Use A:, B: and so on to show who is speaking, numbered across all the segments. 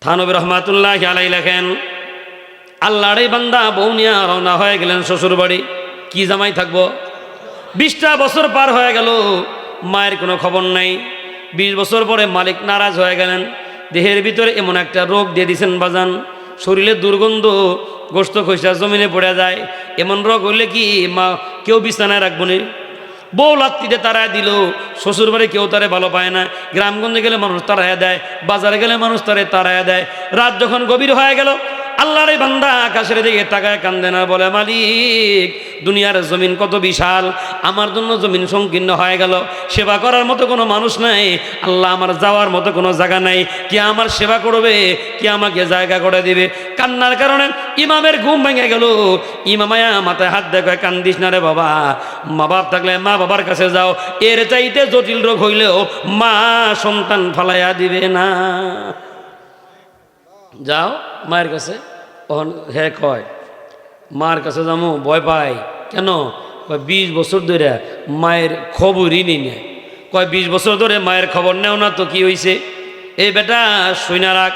A: থানবী রহমাতুল্লাহি আলাইহি লেখেন, আল্লাহর এই বান্দা বউ নিয়ে রওনা হয়ে গেলেন শ্বশুর বাড়ি। কি জামাই থাকবো? 20টা বছর পার হয়ে গেল, মায়ের কোনো খবর নাই। 20 বছর পরে মালিক নারাজ হয়ে গেলেন। দেহের ভিতরে এমন একটা রোগ দিয়ে দিয়েছেন বাজান, শরীরে দুর্গন্ধ, গোস্ত খৈসা জমিনে পড়ে যায়। এমন রোগ হইলে কি মা কেউ বিছানায় রাখবো নি? বউ লাত্তিতে তারায় দিল, শ্বশুর বাড়ি কেউ তারে ভালো পায় না। গ্রামগঞ্জে গেলে মানুষ তারায় দেয়, বাজারে গেলে মানুষ তারে তারায় দেয়। রাত যখন গভীর হয়ে গেল, আল্লাহর এই বান্দা আকাশের দিকে তাকায় কান্দে না, বলে মালিক দুনিয়ার জমিন কত বিশাল, আমার জন্য জমিন সংকীর্ণ হয়ে গেল, সেবা করার মতো কোনো মানুষ নাই। আল্লাহ আমার যাওয়ার মতো কোনো জায়গা নাই, কে আমার সেবা করবে, কে আমাকে জায়গা করে দিবে? কান্নার কারণে ইমামের ঘুম ভেঙে গেল। ইমামায়া মাথায় হাত দেখে, কান্দিস না রে বাবা, মা বাপ থাকলে মা বাবার কাছে যাও, এর চাইতে জটিল রোগ হইলেও মা সন্তান ফালাইয়া দিবে না। যাও মায়ের কাছে। হে কয় মার কাছে যাবো, ভয় পাই কেন? কয় 20 বছর ধরে মায়ের খবরই নেই না। কয় 20 বছর ধরে মায়ের খবর নেও না তো কি হয়েছে? এই বেটা শুইনা রাখ,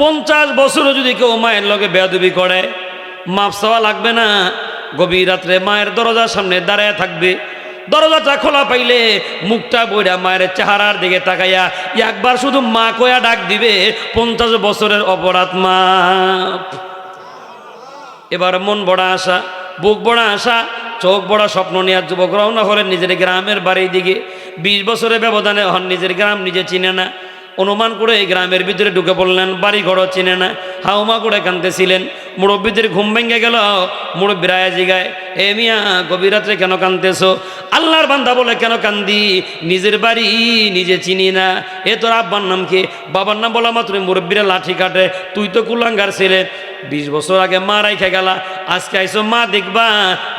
A: 50 বছরও যদি কেউ মায়ের লগে বেয়াদবি করে, মাপ চাওয়া লাগবে না। গভীর রাত্রে মায়ের দরজার সামনে দাঁড়ায় থাকবে, দরজাটা খোলা পাইলে মুখটা বইরা মায়ের চেহারার দিকে তাকাইয়া একবার শুধু মা কয়া ডাক দিবে, 50 বছরের অপরাধ মাপ। এবার মন বড়া আশা, বুক বড়া আশা, চোখ বড়া স্বপ্ন নিয়ে যুবক রওনা হলেন নিজের গ্রামের বাড়ির দিকে। 20 বছরের ব্যবধানে হন নিজের গ্রাম নিজে চিনে না। অনুমান করে এই গ্রামের ভিতরে ঢুকে পড়লেন, বাড়ি ঘরও চিনে না, হাউমা করে কাঁদতেছিলেন। মুরব্বীদের ঘুম ভেঙে গেল, মুরব্বীরা জিগায়, এ মিয়া গভীর রাত্রে কেন কাঁদতেছো? আল্লাহর বান্দা বলে, কেন কান্দি? নিজের বাড়ি নিজে চিনি না। এ তোর আব্বার নাম কি? বাবার নাম বলা মাত্র মুরব্বীরা লাঠি কাটে, তুই তো কুলাঙ্গার ছেলে, 20 বছর আগে মা রাইখা গেলা, আজকে আইসো মা দেখবা,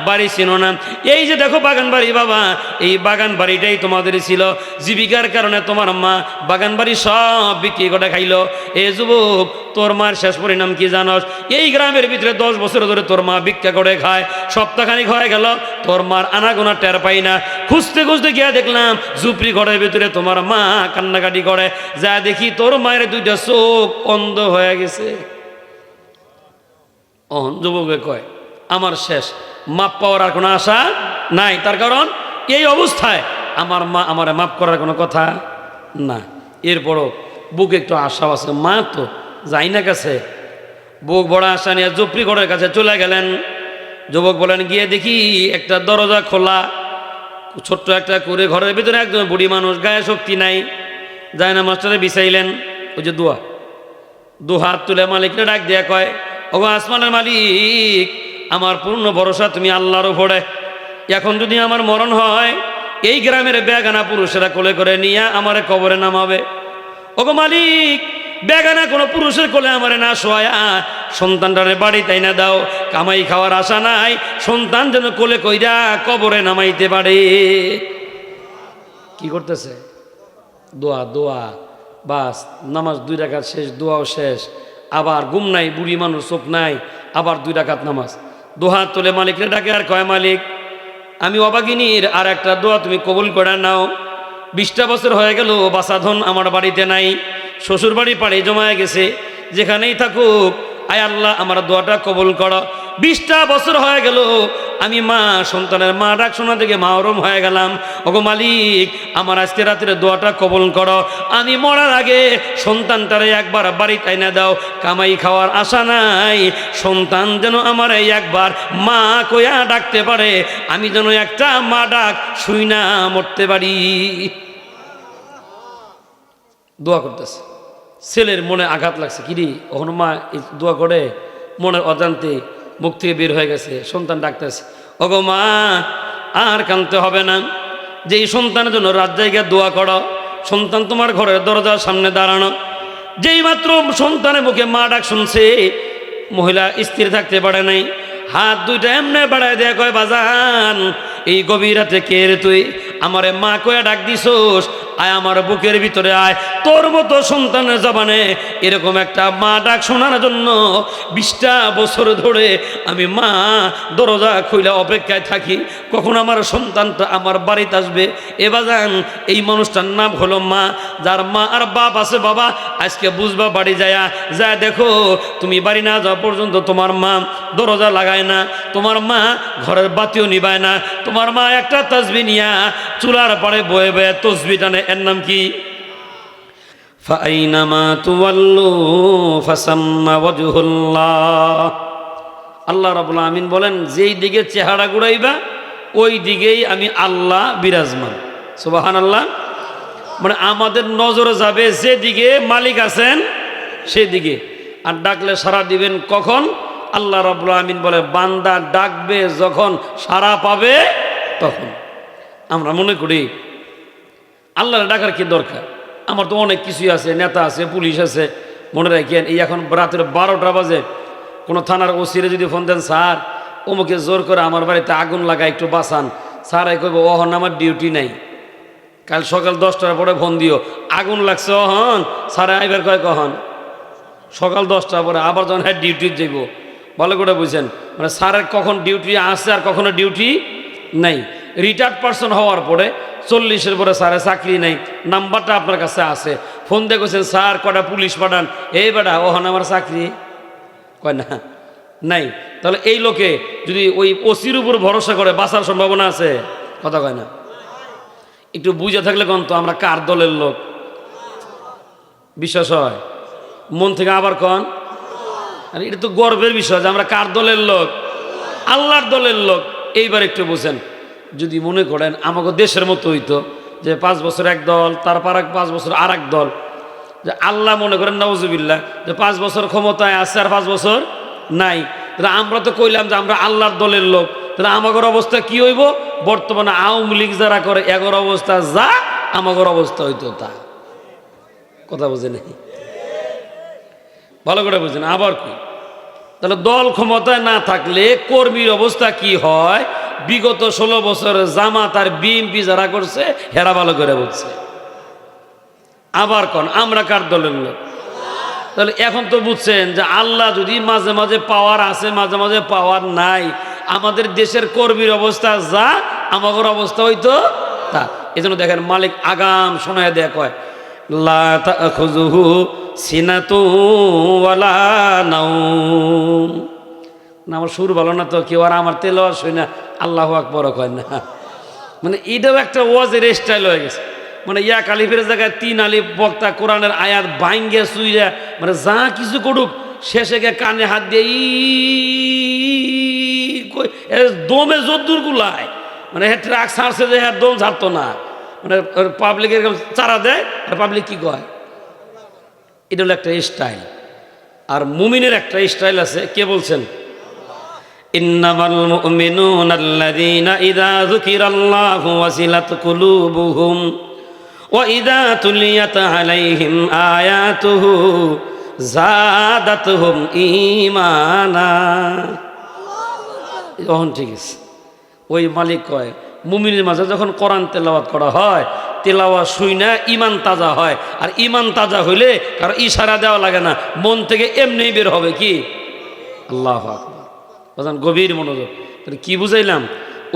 A: বাড়ি চিনো না। এই যে দেখো বাগান বাড়ি বাবা, এই বাগান বাড়িটাই তোমাদের ছিল, জীবিকার কারণে তোমার মা বাগান বাড়ি সব বিক্রি করে খাইলো। এ যুবক, তোর মার শেষ পরিণাম কি জানস? এই গ্রামের ভিতরে 10 বছর ধরে তোর মা ভিক্ষা করে খায়, সপ্তাহখানিক হয়ে গেল তোর মার আনাগোনা টের পাই না। খুঁজতে খুঁজতে গিয়া দেখলাম ঝুপড়ি ঘরের ভিতরে তোমার মা কান্নাকাটি করে, যা দেখি তোর মায়ের 2টা চোখ অন্ধ হয়ে গেছে। যুবকে কয়, আমার শেষ, মাপ পাওয়ার আর কোনো আশা নাই। তার কারণ এই অবস্থায় আমার মা আমারে মাপ করার কোনো কথা না। এরপরও বুকে একটু আশা আছে, মা তো যাই না কাছে। বুক বড় আশা নিয়ে জুপড়ি ঘরের কাছে চলে গেলেন। যুবক বলেন, গিয়ে দেখি একটা দরজা খোলা, ছোট্ট একটা করে ঘরের ভিতরে একজন বুড়ি মানুষ, গায়ে শক্তি নাই, যায় না মাস্টারে বিছাইলেন। ওই যে দু হাত তুলে মালিককে ডাক দিয়া কয়, ওগো আসমানের মালিক, আমার পূর্ণ ভরসা তুমি আল্লাহর উপরে। এখন যদি আমার মরণ হয়, এই গ্রামের বেগানা পুরুষেরা কোলে করে নিয়ে আমারে কবরে নামাবে। ওগো মালিক, বেগানা কোনো পুরুষের কোলে আমারে না শোয়া, সন্তানটারে বাড়ি তাই না দাও, কামাই খাওয়ার আশা নাই, সন্তান যেন কোলে কইরা কবরে নামাইতে পারে। কি করতেছে? দোয়া দোয়া, বাস নামাজ 2 রাকাত শেষ, দোয়াও শেষ, আবার ঘুম নাই, বুড়ি মানুষ চোখ নাই, আবার 2 রাকাত নামাজ। দোহাত তুলে মালিকরে ডাকে আর কয়, মালিক আমি অবাগিনীর আর একটা দোয়া তুমি কবুল করে নাও। 20টা বছর হয়ে গেল, বাসাধন আমার বাড়িতে নাই, শ্বশুর বাড়ি পাড়ে জমায়ে গেছে, যেখানেই থাকুক আয় আল্লাহ আমার দোয়াটা কবুল করো। 20টা বছর হয়ে গেল, আমি মা সন্তানের মা ডাক শোনা থেকে মাহরুম হয়ে গেলাম। ওগো মালিক, আমার আজকে রাতের দোয়াটা কবুল করো। আমি মরার আগে সন্তানটারে একবার বাড়িতে আইনা দাও, কামাই খাওয়ার আশা নাই, সন্তান যেন আমার একবার মা কয়া ডাকতে পারে, আমি যেন একটা মা ডাক শুই না মরতে পারি। দোয়া করতেছে, ছেলের মনে আঘাত লাগছে, কিরে ওখানে মা দোয়া করে, মনের অজান্তে মুখ থেকে বের হয়ে গেছে, সন্তান ডাকতেছে, ওগো মা আর কাঁদতে হবে না, যেই সন্তানের জন্য রাত জায়গায় দোয়া করো, সন্তান তোমার ঘরের দরজার সামনে দাঁড়ানো। যেই মাত্র সন্তানের মুখে মা ডাক শুনছে, মহিলা স্থির থাকতে পারে নাই, হাত 2টা এমনি বাড়ায় দেয়া কয়, বাজান এই গভীর রাতে কে রে তুই? আমারে মা কয়া ডাক দিছোস, আয় আমার বুকের ভিতরে আয়। তোর মতো সন্তানের জবানে এরকম একটা মা ডাক শোনার জন্য 20টা বছর ধরে আমি মা দরজা খুলে অপেক্ষায় থাকি, কখন আমার সন্তানটা আমার বাড়িতে আসবে। এবাজান এই মানুষটার নাম হলো মা। যার মা আর বাপ আছে বাবা, আজকে বুঝবা বাড়ি যায় দেখো, তুমি বাড়ি না যাওয়া পর্যন্ত তোমার মা দরজা লাগায় না, তোমার মা ঘরের বাতিও নিবায় না, তোমার মা একটা তাসবিহ নিয়া চুলার পাড়ে বয়ে বয়ে তসবিহ টানে। এর নাম কি? ফাইনামা তুওয়াল্লু ফাসাম্মা ওয়াজহুল্লাহ। আল্লাহ রাব্বুল আমিন বলেন, যেই দিকে চেহারা ঘুরাইবা ওই দিকেই আমি আল্লাহ বিরাজমান। সুবহানাল্লাহ। মানে আমাদের নজরে যাবে যেদিকে মালিক আছেন সেদিকে। আর ডাকলে সাড়া দিবেন কখন? আল্লাহ রাব্বুল আমিন বলে, বান্দা ডাকবে যখন সাড়া পাবে তখন। আমরা মনে করি আল্লাহর ডাকার কি দরকার, আমার তো অনেক কিছুই আছে, নেতা আছে, পুলিশ আছে। মনে রাখেন, এই এখন রাতের 12টা বাজে কোনো থানার ওসিরে যদি ফোন দেন, স্যার অমুকে জোর করে আমার বাড়িতে আগুন লাগায় একটু বাঁচান, স্যার এই কইব ওহন আমার ডিউটি নাই, কাল সকাল 10টার পরে ফোন দিও, আগুন লাগছে অহন স্যার আইবার কয় কখন সকাল 10টার পরে, আবার যখন হ্যাঁ ডিউটি যাইব। ভালো করে বুঝছেন, মানে স্যারের কখন ডিউটি আসছে আর কখনো ডিউটি নাই। রিটায়ার্ড পারসন হওয়ার পরে 40-এর পরে স্যারের চাকরি নেই, নাম্বারটা আপনার কাছে আছে, ফোন দিয়ে কইছেন স্যার কটা পুলিশ পাঠান, এই বেটা ওহন আমার চাকরি কয় না নাই। তাহলে এই লোকে যদি ওই ওসির উপর ভরসা করে বাঁচার সম্ভাবনা আছে? কথা কয় না। একটু বুঝে থাকলে কোন তো আমরা কার দলের লোক বিশ্বাস হয় মন থেকে, আবার কন। আর এটা তো গর্বের বিষয় যে আমরা কার দলের লোক? আল্লাহর দলের লোক। এইবার একটু বুঝেন, যদি মনে করেন আমাকে দেশের মতো হইতো যে 5 বছর এক দল, তারপর 5 বছর আর এক দল, যে আল্লাহ মনে করেন নাউজুবিল্লাহ যে 5 বছর ক্ষমতায় আছে আর 5 বছর নাই, তাহলে আমরা তো কইলাম যে আমরা আল্লাহর দলের লোক, তাহলে আমাদের অবস্থা কি হইব? বর্তমানে আওয়ামী লীগ যারা করে এগোর অবস্থা যা আমাদের অবস্থা হইতো তা। কথা বুঝে নেই, ভালো করে বুঝেন। আবার কি, তাহলে দল ক্ষমতায় না থাকলে কর্মীর অবস্থা কি হয়? বিগত 16 বছর জামাত আর বিএনপি যারা করছে হেরা ভালো করে বলছে। আবার কোন আমরা কার দলের লোক? তাহলে এখন তো বুঝছেন যে আল্লাহ যদি মাঝে মাঝে পাওয়ার আছে, মাঝে মাঝে পাওয়ার নাই, আমাদের দেশের কর্মীর অবস্থা যা আমাদের অবস্থা হইতো তা। এই জন্য দেখেন মালিক আগাম শোনায় দেয়া কয়, লা তাখুযুহু সিনাতু ওয়ালা নাওম। না আমার সুর ভালো না তো কেউ আর আমার তেলাওয়াত শুনে না আল্লাহু আকবার কয় না। মানে এটাও একটা ওয়াজের স্টাইল হয়ে গেছে। মানে ইয়া কালিফের জায়গায় 3 আলিফ বক্তা কোরআনের আয়াত ভাঙ্গে সুইরা মানে যা কিছু করুক, শেষে গিয়ে কানে হাত দিয়ে দমে জোর গুলায়, মানে ট্রাক ছাড়ছে যে হ্যাঁ দম ছাড়তো না, মানে পাবলিকের চারা দেয় আর পাবলিক কি কয়। এটা হলো একটা স্টাইল। আর মুমিনের একটা স্টাইল আছে, কে বলছেন? ইন্নামাল মুমিনুনা আল্লাযীনা ইযা যুকিরাল্লাহু ওয়াজিলাত কুলুবুহুম ওয়া ইযা তুলিয়াত আলাইহিম আয়াতুহু যাদাতুহুম ঈমানা। এখন ঠিক আছে, ওই মালিক কয় মুমিনের মাঝে যখন কোরআন তেলাওয়াত করা হয়, তেলাওয়াত শুইনা ইমান তাজা হয়। আর ইমান তাজা হইলে কারো ইশারা দেওয়া লাগে না, মন থেকে এমনি বের হবে কি আল্লাহু আকবার। গভীর মনোযোগ। কি বুঝাইলাম?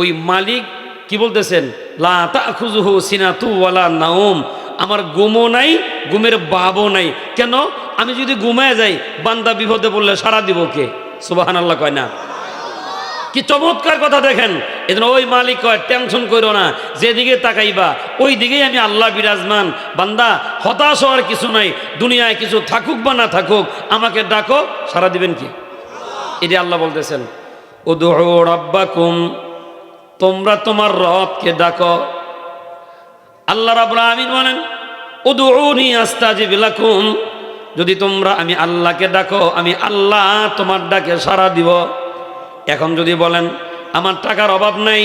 A: ওই মালিক কি বলতেছেন? লা তাখুযুহু সিনাতু ওয়ালা নাওম। আমার ঘুমও নাই, ঘুমের ভাবও নাই। কেন? আমি যদি ঘুমায় যাই বান্দা বিপদে পড়লে সারা দিব কে? সুবহানাল্লাহ কয় না? কি চমৎকার কথা দেখেন। এজন্য ওই মালিক কয় টেনশন করো না, যেদিকে তাকাইবা ওই দিকেই আমি আল্লাহ বিরাজমান। বান্দা হতাশ হওয়ার কিছু নাই, দুনিয়ায় কিছু থাকুক বা না থাকুক আমাকে ডাকো, সারা দিবেন কি? এটা আল্লাহ বলতেছেন, উদউ রাব্বাকুম, তোমরা তোমার রবকে ডাকো। আল্লাহ রাব্বুল আমিন বলেন উদউনি আস্তাজিব লাকুম, যদি তোমরা আমি আল্লাহকে ডাকো আমি আল্লাহ তোমার ডাকে সাড়া দিব। এখন যদি বলেন আমার টাকার অভাব নাই,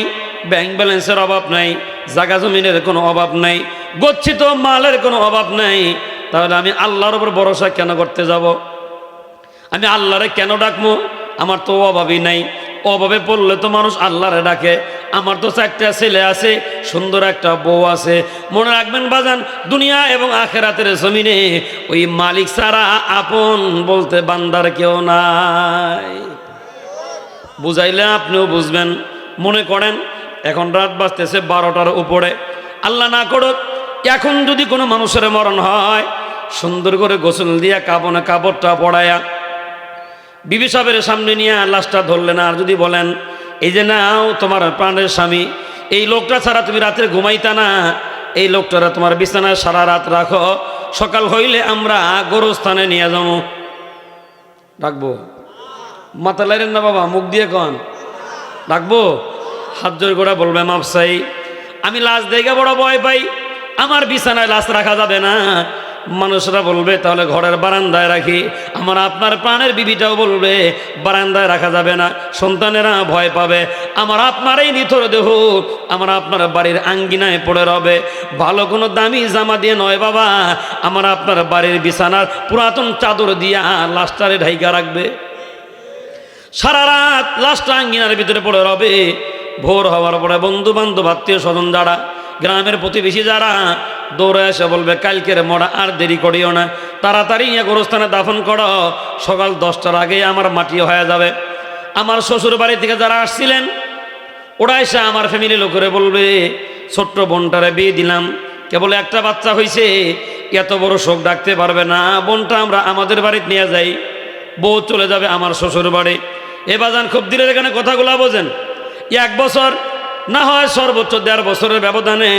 A: ব্যাংক ব্যালেন্সের অভাব নাই, জায়গা জমিনের কোনো অভাব নাই, গচ্ছিত মালের কোনো অভাব নাই, তাহলে আমি আল্লাহর উপর ভরসা কেন করতে যাব? আমি আল্লাহরে কেন ডাকবো? আমার তো অভাবই নাই। অভাবে পড়লে তো মানুষ আল্লাহরে ডাকে। আমার তো 4টা ছেলে আছে, সুন্দর একটা বউ আছে। মনে রাখবেন বাজান, দুনিয়া এবং আখেরাতের জমিনে ওই মালিক ছাড়া আপন বলতে বান্দার কেউ নাই। বুঝাইলে আপনিও বুঝবেন। মনে করেন এখন রাত বাজতেছে 12টার উপরে, আল্লাহ না করুক এখন যদি কোনো মানুষের মরণ হয়, সুন্দর করে গোসল দিয়া কাপড়ে কাপড়টা পড়ায়া বিবি সাহেবের সামনে নিয়ে লাশটা ধরলেন, আর যদি বলেন এই যে নাও তোমার প্রাণের স্বামী, এই লোকটা ছাড়া তুমি রাতে ঘুমাইতা না, এই লোকটারা তোমার বিছানায় সারা রাত রাখো, সকাল হইলে আমরা গোরস্থানে নিয়ে যাবো। রাখবো? মাথা লাইলেন না বাবা, মুখ দিয়ে কন রাখবো। হাত জোর করে বলবে মাপ চাই, আমি লাশ দেখে বড় ভয় পাই, আমার বিছানায় লাশ রাখা যাবে না। মানুষরা বলবে তাহলে ঘরের বারান্দায় রাখি, আমার আপনার প্রাণের বিবিটাও বলবে বারান্দায় রাখা যাবে না, সন্তানেরা ভয় পাবে। আমার আপনার এই নিথর দেহ আমার আপনার বাড়ির আঙ্গিনায় পড়ে রবে, ভালো কোনো দামি জামা দিয়ে নয় বাবা, আমার আপনার বাড়ির বিছানার পুরাতন চাদর দিয়া লাশটারে ঢাইকা রাখবে। সারা রাত লাশটা আঙ্গিনার ভিতরে পড়ে রবে। ভোর হওয়ার পরে বন্ধু বান্ধব আত্মীয় স্বজন যারা, গ্রামের প্রতিবেশী যারা দৌড়ে এসে বলবে কালকের মরা আর দেরি করিও না, তাড়াতাড়ি নিয়ে গোরস্থানে দাফন করো, সকাল 10টার আগে আমার মাটি হয়ে যাবে। আমার শ্বশুর বাড়ি থেকে যারা আসছিলেন ওরা এসে আমার ফ্যামিলি লোকেরা বলবে ছোট্ট বোনটারে বিয়ে দিলাম, কেবল একটা বাচ্চা হয়েছে, এত বড় শোক ডাকতে পারবে না, বোনটা আমরা আমাদের বাড়িতে নিয়ে যাই, বউ চলে যাবে আমার শ্বশুর বাড়ি। এ বাজান খুব ধীরে এখানে কথাগুলো বোঝেন। 1 বছর না হয় সর্বোচ্চ 1.5 বছরের ব্যবধানে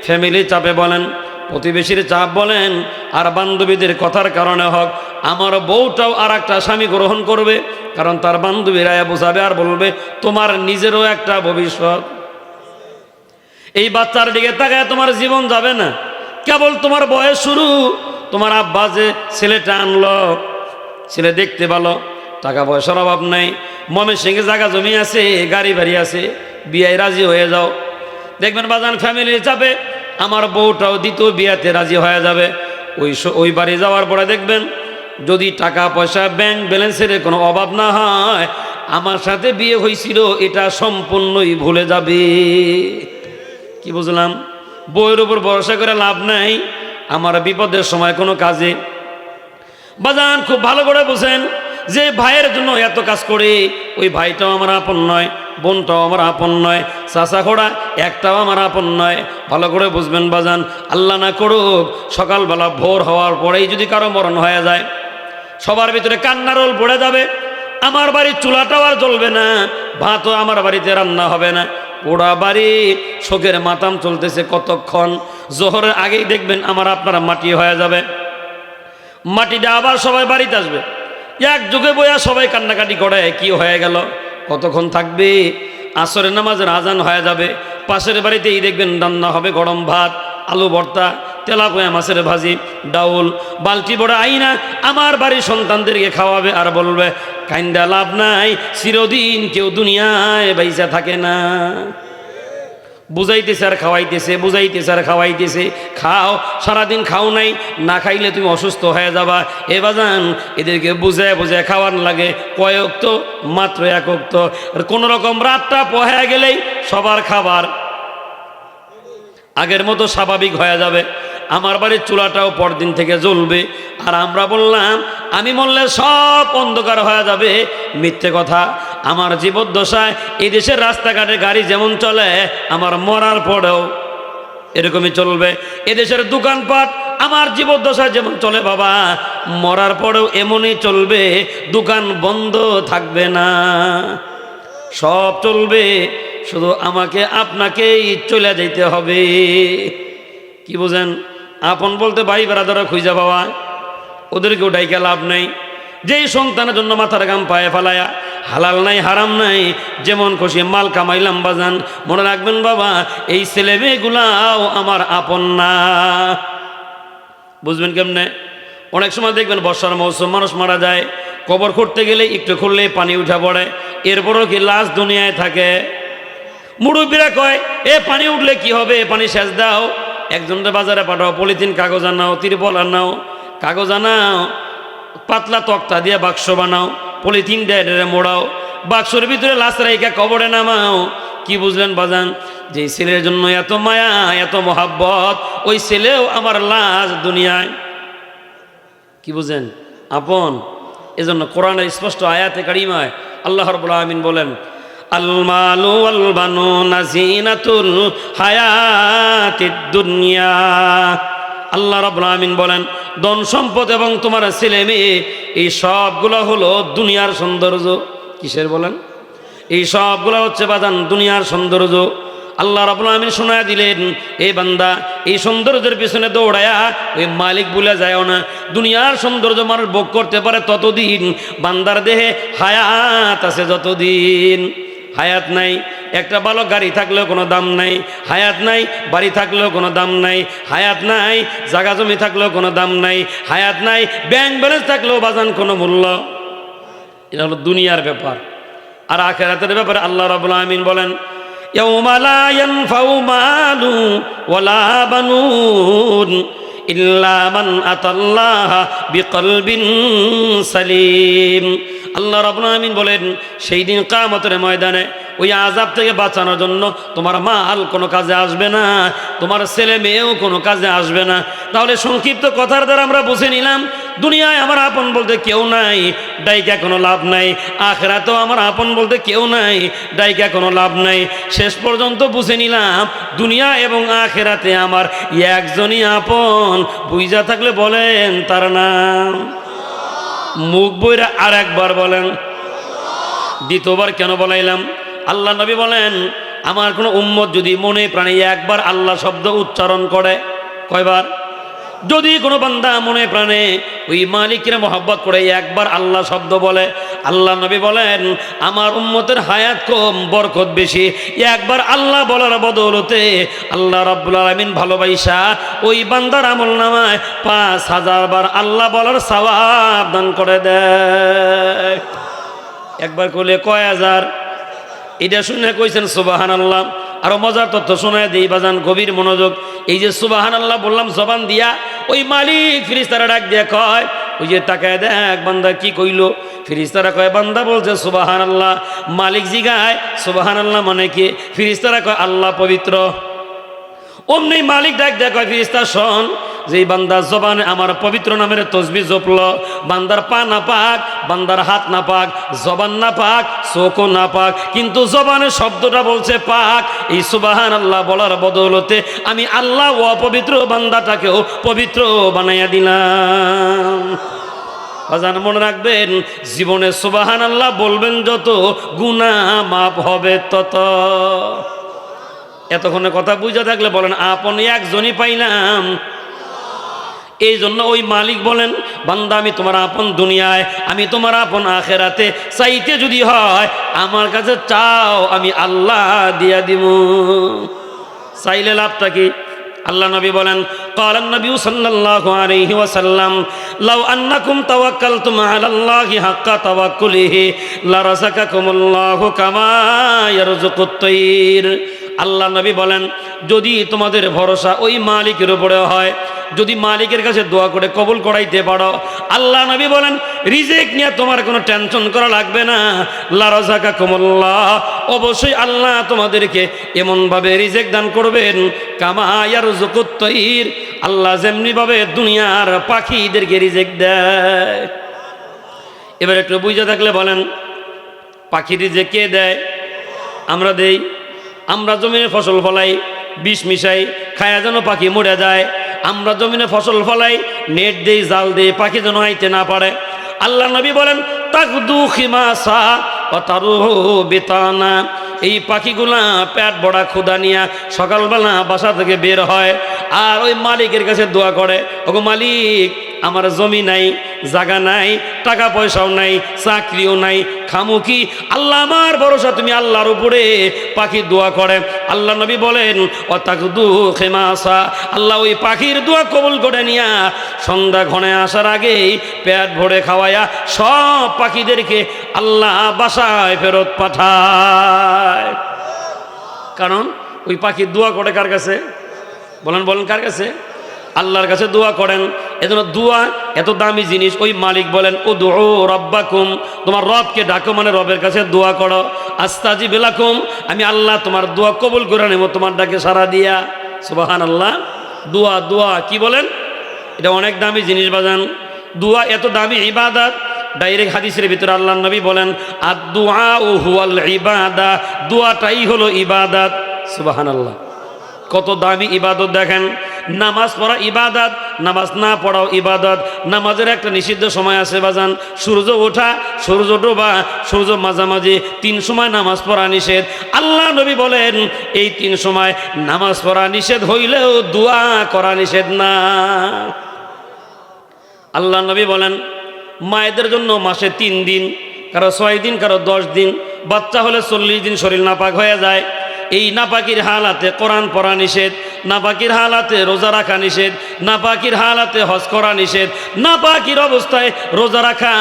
A: ফ্যামিলি চাপে বলেন, প্রতিবেশীর চাপ বলেন, আর বান্ধবীদের কথার কারণে হোক, আমার বউটাও আর একটা স্বামী গ্রহণ করবে, কারণ তার বান্ধবীরা বোঝাবে আর বলবে তোমার নিজেরও একটা ভবিষ্যৎ, এই বাচ্চার দিকে তাকায় তোমার জীবন যাবে না, কেবল তোমার বয়স শুরু। তোমার আব্বা যে ছেলেটা আনলো, ছেলে দেখতে ভালো, টাকা পয়সার অভাব নাই, মমের সঙ্গে জায়গা জমি আছে, গাড়ি বাড়ি আছে, বিয়ায় রাজি হয়ে যাও। দেখবেন বাজান ফ্যামিলির চাপে আমার বউটাও দ্বিতীয় বিয়াতে রাজি হয়ে যাবে। ওই বাড়ি যাওয়ার পরে দেখবেন যদি টাকা পয়সা ব্যাংক ব্যালেন্সের কোনো অভাব না হয়, আমার সাথে বিয়ে হয়েছিল এটা সম্পূর্ণই ভুলে যাবে। কি বুঝলাম? বউয়ের উপর ভরসা করে লাভ নাই আমার বিপদের সময় কোনো কাজে। বাজান খুব ভালো করে বুঝেন, যে ভাইয়ের জন্য এত কাজ করে ওই ভাইটাও আমার আপন নয়, বোনটাও আমার আপন নয়, চাচা খোড়া একটাও আমার আপন নয়। ভালো করে বুঝবেন বাজান, আল্লাহ না করুক সকালবেলা ভোর হওয়ার পরেই যদি কারো মরণ হয়ে যায়, সবার ভিতরে কান্নারোল পড়ে যাবে। আমার বাড়ির চুলাটাও আর জ্বলবে না, ভাতও আমার বাড়িতে রান্না হবে না, পোড়া বাড়ি, শোকের মাতাম চলতেছে কতক্ষণ। জোহরের আগেই দেখবেন আমার আপনারা মাটি হয়ে যাবে। মাটিটা আবার সবাই বাড়িতে আসবে, এক যুগে বইয়া সবাই কান্নাকাটি করে কি হয়ে গেল, কতক্ষণ থাকবে। আসরের নামাজের আজান হয়ে যাবে, পাশের বাড়িতেই দেখবেন রান্না হবে গরম ভাত, আলু ভর্তা, তেলাপোয়া মাছের ভাজি, ডাউল, বালতি বড় আইনা আমার বাড়ির সন্তানদেরকে খাওয়াবে আর বলবে কাইন্দা লাভ নাই, চিরদিন কেউ দুনিয়ায় বাইসা থাকে না। বুঝাইতেছে আর খাওয়াইতেছে, বুঝাইতেছে আর খাওয়াইতেছে, খাও, সারাদিন খাও নাই, না খাইলে তুমি অসুস্থ হয়ে যাবা। এ বাজান এদেরকে বুঝায় বুঝায় খাওয়ার লাগে, কয় ওক্ত? মাত্র 1 ওক্ত। আর কোনো রকম রাতটা পোহায়া গেলেই সবার খাবার আগের মতো স্বাভাবিক হয়ে যাবে। আমার বাড়ির চুলাটাও পরদিন থেকে জ্বলবে। আর আমরা বললাম আমি মরলে সব অন্ধকার হয়ে যাবে, মিথ্যে কথা। আমার জীবদ্দশায় এই দেশের রাস্তাঘাটে গাড়ি যেমন চলে, আমার মরার পরেও এরকমই চলবে। এদেশের দোকানপাট আমার জীবদ্দশায় যেমন চলে বাবা, মরার পরেও এমনই চলবে, দোকান বন্ধ থাকবে না, সব চলবে। শুধু আমাকে আপনাকেই চলে যাইতে হবে। কি বুঝেন? আপন বলতে ভাই বেড়াদারা খুঁজা পাওয়া, ওদেরকেও ডাইকা লাভ নাই। যেই সন্তানের জন্য মাথার গাম পায়ে ফেলায়া, হালাল নাই হারাম নাই, যেমন খুশি মাল কামাইলাম বাজান, মনে রাখবেন বাবা এই ছেলে মেয়েগুলাও আমার আপন না। বুঝবেন কেমনে? অনেক সময় দেখবেন বর্ষার মৌসুম মানুষ মারা যায়, কবর খুঁড়তে গেলে একটু খুললে পানি উঠা পড়ে, এরপরও কি লাশ দুনিয়ায় থাকে? মুরব্বীরা কয় এ পানি উঠলে কি হবে, পানি সেচ দাও, একজনের বাজারে পাঠাও, পলিথিন কাগজ আনাও, তিরপল আনাও, কাগজ আনাও, পাতলা তক্তা দিয়ে বাক্স বানাও, পলিথিন দেয় মোড়াও, বাক্সর ভিতরে লাশ রাইখা কবরে নামাও। কি বুঝলেন বাজান? যে ছেলের জন্য এত মায়া, এত মহাব্বত, ওই ছেলেও আমার লাশ দুনিয়ায়। কি বুঝেন? আপন। এজন্য কোরআনের স্পষ্ট আয়াতে কারিমায় আল্লাহ রাব্বুল আলামিন বলেন, আল মালু ওয়াল বানুনা জিনাতুল হায়াতিদ দুনিয়া। আল্লাহ রাব্বুল আলামিন বলেন, ধন সম্পদ এবং তোমার ছেলে মেয়ে এই সবগুলো হলো দুনিয়ার সৌন্দর্য। কিসের বলেন? এই সবগুলো হচ্ছে বাজান দুনিয়ার সৌন্দর্য। আল্লাহ রাব্বুল আলামিন শোনায়া দিলেন, এ বান্দা, এই সৌন্দর্যের পিছনে দৌড়ায়া ওই মালিক ভুলে যায়ও না। দুনিয়ার সৌন্দর্য মানুষ ভোগ করতে পারে ততদিন, বান্দার দেহে হায়াত আছে যতদিন। হায়াত নাই, একটা ভালো গাড়ি থাকলেও কোনো দাম নাই। হায়াত নাই, বাড়ি থাকলেও কোনো দাম নাই। হায়াত নাই, জায়গা জমি থাকলেও কোনো দাম নাই। হায়াত নাই, ব্যাংক ব্যালেন্স থাকলেও বাজান কোনো মূল্য। এটা হলো দুনিয়ার ব্যাপার। আর আখিরাতের ব্যাপারে আল্লাহ রাব্বুল আলামিন বলেন, ইয়াউমা লা ইয়ানফাউ মালু ওয়ালা বানুন ইল্লা মান আতাল্লাহা বিকলবিন সালিম। আল্লাহ রাব্বুল আলামিন বলেন, সেই দিন কিয়ামতের ময়দানে ওই আযাব থেকে বাঁচানোর জন্য তোমার মাল কোনো কাজে আসবে না, তোমার ছেলে মেয়েও কোনো কাজে আসবে না। তাহলে সংক্ষিপ্ত কথার দ্বারা আমরা বুঝে নিলাম, দুনিয়ায় আমার আপন বলতে কেউ নাই, ডাইকা কোনো লাভ নাই। আখিরাতেও আমার আপন বলতে কেউ নাই, ডাইকা কোনো লাভ নাই। শেষ পর্যন্ত বুঝে নিলাম, দুনিয়া এবং আখিরাতে আমার একজনই আপন। বুঝা থাকলে বলেন তার নাম। মুখ বইরা আর একবার বলেন। দ্বিতীয়বার কেন বলাইলাম? আল্লাহ নবী বলেন, আমার কোনো উম্মত যদি মনে প্রাণে একবার আল্লাহ শব্দ উচ্চারণ করে, কয়বার? যদি কোনো বান্দা মনে প্রাণে ওই মালিকের মহব্বত করে একবার আল্লাহ শব্দ বলে, আল্লাহ নবী বলেন, আমার উম্মতের হায়াত কম, বরকত বেশি। একবার আল্লাহ বলার বদৌলতে আল্লাহ রাব্বুল আলামিন ভালোবাসা ওই বান্দার আমলনামায় 5000 বার আল্লাহ বলার সওয়াব দান করে দেয়। একবার কইলে কয় হাজার? এটা শুনে কইছেন সুবহানাল্লাহ। আরো মজার তথ্য শোনায় দেই বাজান, গভীর মনোযোগ। এই যে সুবহানাল্লাহ বললাম জবান দিয়া, ওই মালিক ফেরেশতারা ডাক দিয়ে কয়, ওই যে তাকায় দেখ বান্দা কি কইলো। ফেরেশতারা কয়, বান্দা বলছে সুবহানাল্লাহ। মালিক জিগায় সুবহানাল্লাহ মানে কি? ফেরেশতারা কয়, আল্লাহ পবিত্র। অমনি মালিক ডাক দেয়, কয় ফেরেশতা শোন, যে বান্দার জবানে আমার পবিত্র নামের তসবিহ জপল, বান্দার পা না পাক, বান্দার হাত না পাক, জবান না পাক, চোখও না পাক, কিন্তু জবানের শব্দটা বলছে পাক। এই সুবহানাল্লাহ বলার বদৌলতে আমি আল্লাহ অপবিত্র বান্দাটাকেও পবিত্র বানাইয়া দিলাম। বাজান মনে রাখবেন, জীবনে সুবহানাল্লাহ বলবেন যত, গুনাহ মাফ হবে তত। এতক্ষণে কথা বুঝা থাকলে বলেন, আপন একজনই পাইলাম। এই জন্য ওই মালিক বলেন, বান্দা আমি তোমার আপন দুনিয়ায়, আমি তোমার আপন আখিরাতে। চাইতে যদি হয় আমার কাছে চাও, আমি আল্লাহ দিয়া দিব। চাইলে লাভটা কি? আল্লাহ নবী বলেন, ক্বালান নবী সাল্লাল্লাহু আলাইহি ওয়াসাল্লাম, লাউ আন্নাকুম তাওয়াক্কালতুম আলাল্লাহি হাক্কা তাওয়াক্কুলিহি লারাযাকাকুমুল্লাহু কামা ইয়ারযুকুত তায়র। আল্লাহ নবী বলেন, যদি তোমাদের ভরসা ওই মালিকের উপরে হয়, যদি মালিকের কাছে দোয়া করে কবুল করাইতে পারো, আল্লাহ নবী বলেন, রিজিক নিয়ে তোমার কোনো টেনশন করা লাগবে না। লারাযাকাকুমুল্লাহ, অবশ্যই আল্লাহ তোমাদেরকে এমনভাবে রিজিক দান করবেন, কামা ইয়ারযুকুত তায়র, আল্লাহ যেমনিভাবে দুনিয়ার পাখিদেরকে রিজিক দেয়। এবার একটু বুঝে থাকলে বলেন, পাখি রিজিক কে দেয়? আমরা দেই। আমরা জমিনে ফসল ফলাই, বিষ মিশাই, খায়া যেন পাখি মরে যায়। আমরা জমিনে ফসল ফলাই, নেট দেই, জাল দেই, পাখি যেন আইতে না পারে। আল্লাহ নবী বলেন, তাকদু খিমাসা ওয়া তারুহু বিতানা। এই পাখিগুলা পেট ভরা ক্ষুধা নিয়ে সকালবেলা বাসা থেকে বের হয়, আর ওই মালিকের কাছে দোয়া করে, ওগো মালিক, আমার জমি নাই, জায়গা নাই, টাকা পয়সাও নাই, চাকরিও নাই, খামু কি? আল্লাহ আমার ভরসা তুমি আল্লাহর উপরে। পাখি দোয়া করে। আল্লাহ নবী বলেন, অতাকদু খিমাসা, আল্লাহ ওই পাখির দোয়া কবুল করে নিয়া সন্ধ্যা ঘনে আসার আগেই পেট ভরে খাওয়াইয়া সব পাখিদেরকে আল্লাহ বাসায় ফেরত পাঠায়। কারণ ওই পাখি দোয়া করে কার কাছে? বলেন বলেন, কার কাছে? আল্লাহর কাছে দোয়া করেন। এজন্য দোয়া এত দামি জিনিস। ওই মালিক বলেন উদউ রাব্বাকুম, তোমার রবকে ডাকো, মানে রবের কাছে দোয়া করো। আস্তাজিব লাকুম, আমি আল্লাহ তোমার দোয়া কবুল করে নেব তোমার ডাকে সাড়া দিয়া। সুবহানাল্লাহ। দোয়া দোয়া কি বলেন, এটা অনেক দামি জিনিস বাজান। দোয়া এত দামি ইবাদত, ডাইরেক্ট হাদিসের ভিতরে আল্লাহর নবী বলেন আদ-দুআউ হুয়াল ইবাদা, দোয়াটাই হলো ইবাদত। সুবহানাল্লাহ। কত দামি ইবাদত দেখেন। নামাজ পড়া ইবাদত, নামাজ না পড়াও ইবাদত। নামাজের একটা নিষিদ্ধ সময় আছে বাজান, সূর্য ওঠা, সূর্য ডোবা, সূর্য মাঝামাঝি, 3 সময় নামাজ পড়া নিষেধ। আল্লাহ নবী বলেন এই 3 সময় নামাজ পড়া নিষেধ হইলেও দোয়া করা নিষেধ না। আল্লাহ নবী বলেন মায়েদের জন্য মাসে 3 দিন, কারো 6 দিন, কারো 10 দিন, বাচ্চা হলে 40 দিন শরীর নাপাক হয়ে যায়। এই নাপাকির হালাতে কোরআন পড়া নিষেধ, নাপাকির হালাতে রোজা রাখা নিষেধ, নাপাকির হালাতে হজ করা নিষেধ, নাপাকির অবস্থায় রোজা রাখা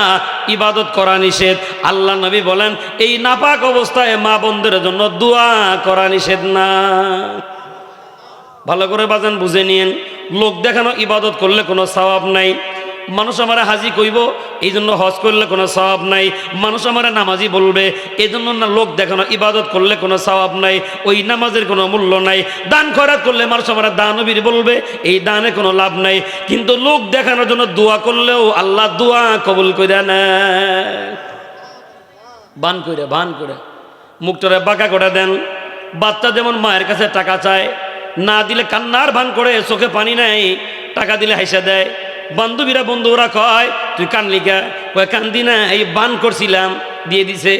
A: ইবাদত করা নিষেধ। আল্লাহ নবী বলেন এই নাপাক অবস্থায় মা বোনদের জন্য দোয়া করা নিষেধ না। ভালো করে বাজান বুঝে নিয়েন। লোক দেখানো ইবাদত করলে কোনো সওয়াব নাই। মানুষ আমারে হাজি কইব এই জন্য হজ করলে কোনো সওয়াব নাই। মানুষ আমারে নামাজি বলবে এই জন্য না লোক দেখানো ইবাদত করলে কোনো সওয়াব নাই, ওই নামাজের কোনো মূল্য নাই। দান খয়রাত করলে মানুষ আমারে দানবীর বলবে, এই দানে কোনো লাভ নাই। কিন্তু লোক দেখানোর জন্য দোয়া করলেও আল্লাহ দোয়া কবুল কইরা নেয়। বান করে মুখটারে বাঁকা করে দেন। বাচ্চা যেমন মায়ের কাছে টাকা চায়, না দিলে কান্নার ভান করে, চোখে পানি নাই, টাকা দিলে হাইসা দেয়। বন্ধুরা কয় তুই কানলি কা? কয় কান্দি না, এই বান করছিলাম, দিয়ে দিছে।